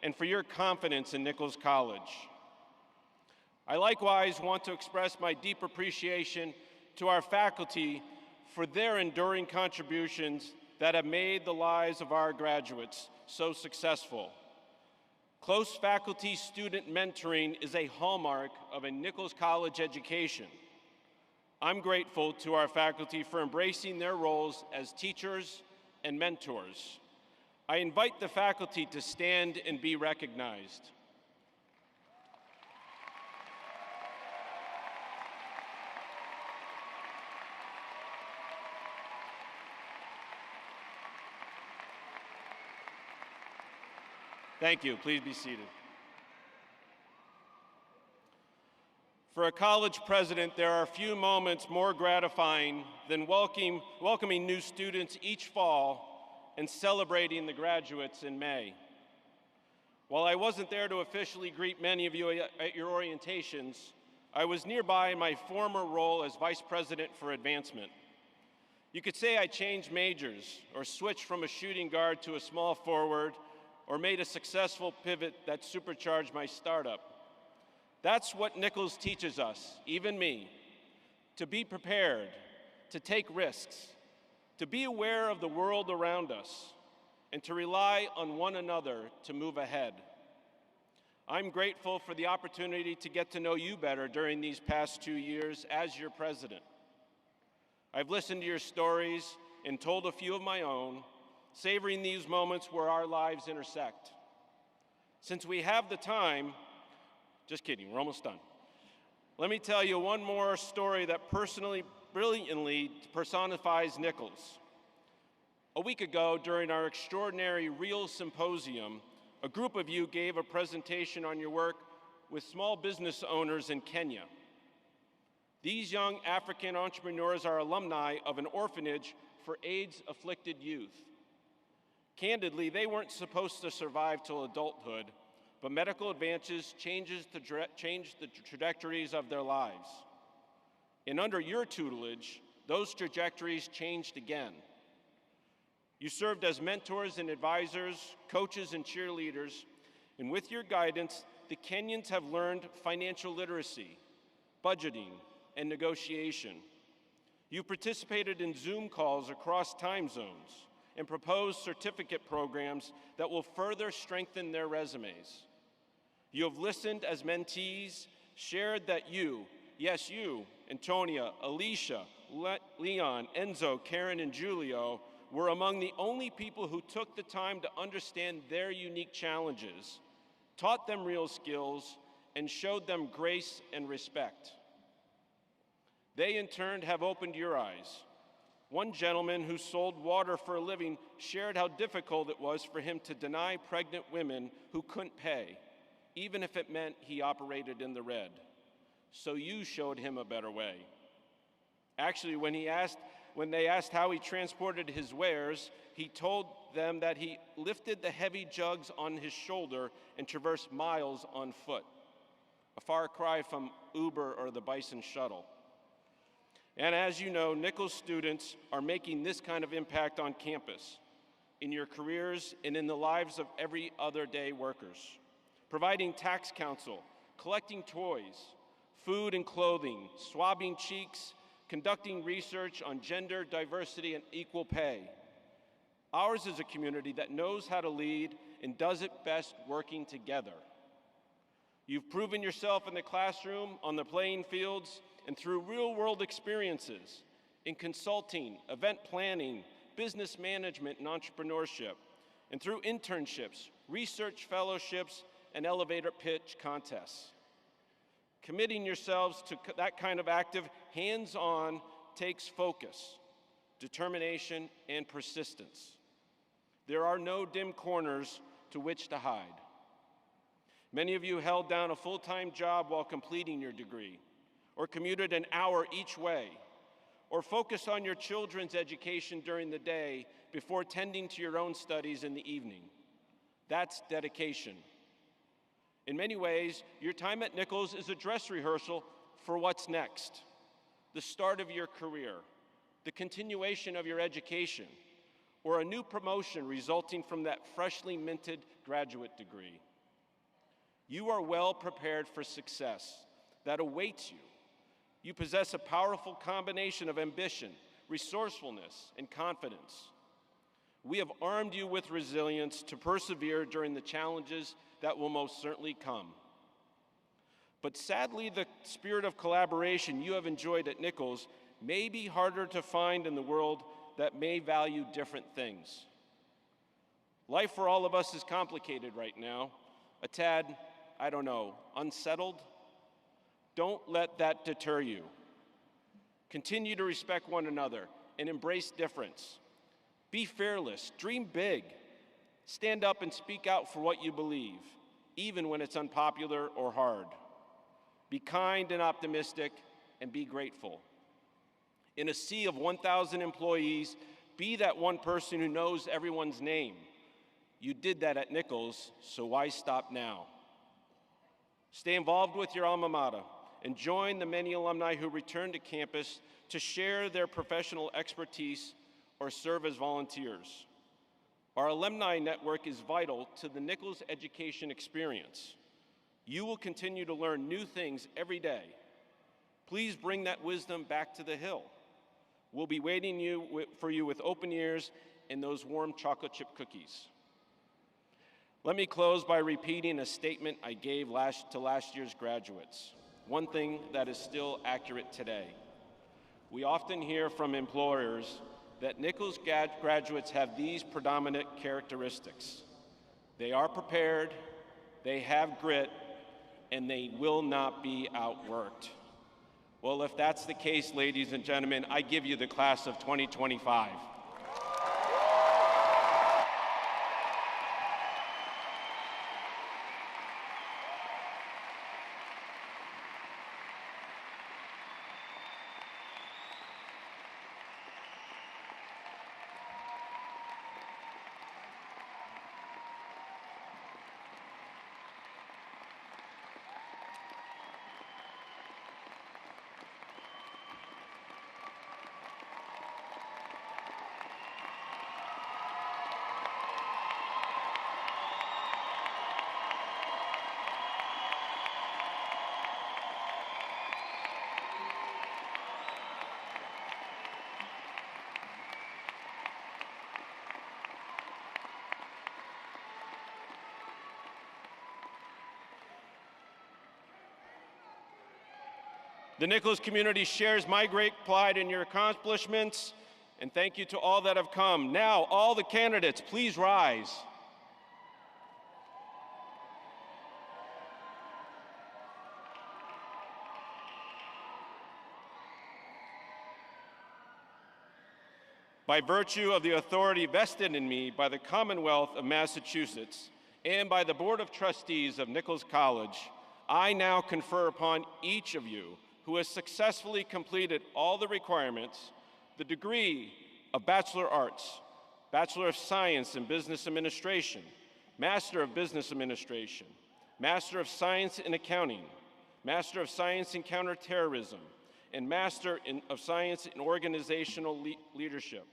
and for your confidence in Nichols College. I likewise want to express my deep appreciation to our faculty for their enduring contributions that have made the lives of our graduates so successful. Close faculty-student mentoring is a hallmark of a Nichols College education. I'm grateful to our faculty for embracing their roles as teachers and mentors. I invite the faculty to stand and be recognized. Thank you. Please be seated. For a college president, there are few moments more gratifying than welcoming new students each fall and celebrating the graduates in May. While I wasn't there to officially greet many of you at your orientations, I was nearby in my former role as Vice President for Advancement. You could say I changed majors or switched from a shooting guard to a small forward, or made a successful pivot that supercharged my startup. That's what Nichols teaches us, even me, to be prepared, to take risks, to be aware of the world around us, and to rely on one another to move ahead. I'm grateful for the opportunity to get to know you better during these past 2 years as your president. I've listened to your stories and told a few of my own, savoring these moments where our lives intersect. Since we have the time, just kidding, we're almost done. Let me tell you one more story that brilliantly personifies Nichols. A week ago, during our extraordinary Real Symposium, a group of you gave a presentation on your work with small business owners in Kenya. These young African entrepreneurs are alumni of an orphanage for AIDS-afflicted youth. Candidly, they weren't supposed to survive till adulthood, but medical advances changed the trajectories of their lives. And under your tutelage, those trajectories changed again. You served as mentors and advisors, coaches and cheerleaders, and with your guidance, the Kenyans have learned financial literacy, budgeting, and negotiation. You participated in Zoom calls across time zones and proposed certificate programs that will further strengthen their resumes. You have listened as mentees, shared that you, yes you, Antonia, Alicia, Leon, Enzo, Karen, and Julio were among the only people who took the time to understand their unique challenges, taught them real skills, and showed them grace and respect. They, in turn, have opened your eyes. One gentleman who sold water for a living shared how difficult it was for him to deny pregnant women who couldn't pay, even if it meant he operated in the red. So you showed him a better way. Actually, when they asked how he transported his wares, he told them that he lifted the heavy jugs on his shoulder and traversed miles on foot, a far cry from Uber or the Bison Shuttle. And as you know, Nichols students are making this kind of impact on campus, in your careers, and in the lives of every other day workers, providing tax counsel, collecting toys, food and clothing, swabbing cheeks, conducting research on gender, diversity, and equal pay. Ours is a community that knows how to lead and does it best working together. You've proven yourself in the classroom, on the playing fields, and through real-world experiences in consulting, event planning, business management, and entrepreneurship, and through internships, research fellowships, and elevator pitch contests. Committing yourselves to that kind of active hands-on takes focus, determination, and persistence. There are no dim corners to which to hide. Many of you held down a full-time job while completing your degree, or commuted an hour each way, or focused on your children's education during the day before tending to your own studies in the evening. That's dedication. In many ways, your time at Nichols is a dress rehearsal for what's next, the start of your career, the continuation of your education, or a new promotion resulting from that freshly minted graduate degree. You are well prepared for success that awaits you. You possess a powerful combination of ambition, resourcefulness, and confidence. We have armed you with resilience to persevere during the challenges that will most certainly come. But sadly, the spirit of collaboration you have enjoyed at Nichols may be harder to find in the world that may value different things. Life for all of us is complicated right now, a tad, unsettled. Don't let that deter you. Continue to respect one another and embrace difference. Be fearless, dream big. Stand up and speak out for what you believe, even when it's unpopular or hard. Be kind and optimistic, and be grateful. In a sea of 1,000 employees, be that one person who knows everyone's name. You did that at Nichols, so why stop now? Stay involved with your alma mater and join the many alumni who return to campus to share their professional expertise or serve as volunteers. Our alumni network is vital to the Nichols education experience. You will continue to learn new things every day. Please bring that wisdom back to the Hill. We'll be waiting for you with open ears and those warm chocolate chip cookies. Let me close by repeating a statement I gave to last year's graduates, one thing that is still accurate today. We often hear from employers that Nichols graduates have these predominant characteristics. They are prepared, they have grit, and they will not be outworked. Well, if that's the case, ladies and gentlemen, I give you the class of 2025. The Nichols community shares my great pride in your accomplishments, and thank you to all that have come. Now, all the candidates, please rise. By virtue of the authority vested in me by the Commonwealth of Massachusetts and by the Board of Trustees of Nichols College, I now confer upon each of you who has successfully completed all the requirements the degree of Bachelor of Arts, Bachelor of Science in Business Administration, Master of Business Administration, Master of Science in Accounting, Master of Science in Counterterrorism, and Master of Science in Organizational Leadership,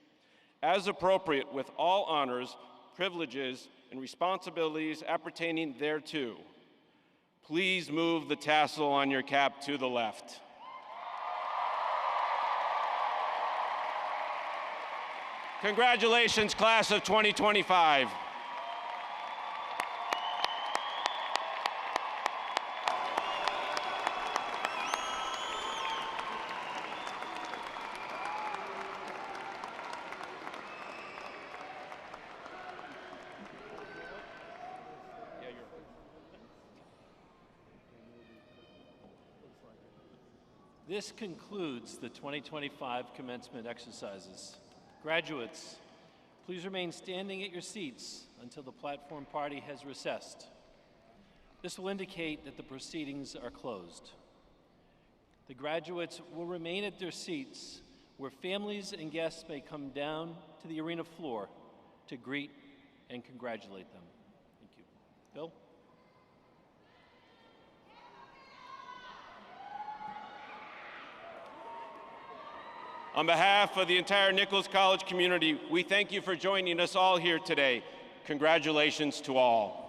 as appropriate with all honors, privileges, and responsibilities appertaining thereto. Please move the tassel on your cap to the left. Congratulations, class of 2025. This concludes the 2025 commencement exercises. Graduates, please remain standing at your seats until the platform party has recessed. This will indicate that the proceedings are closed. The graduates will remain at their seats where families and guests may come down to the arena floor to greet and congratulate them. Thank you. Bill? On behalf of the entire Nichols College community, we thank you for joining us all here today. Congratulations to all.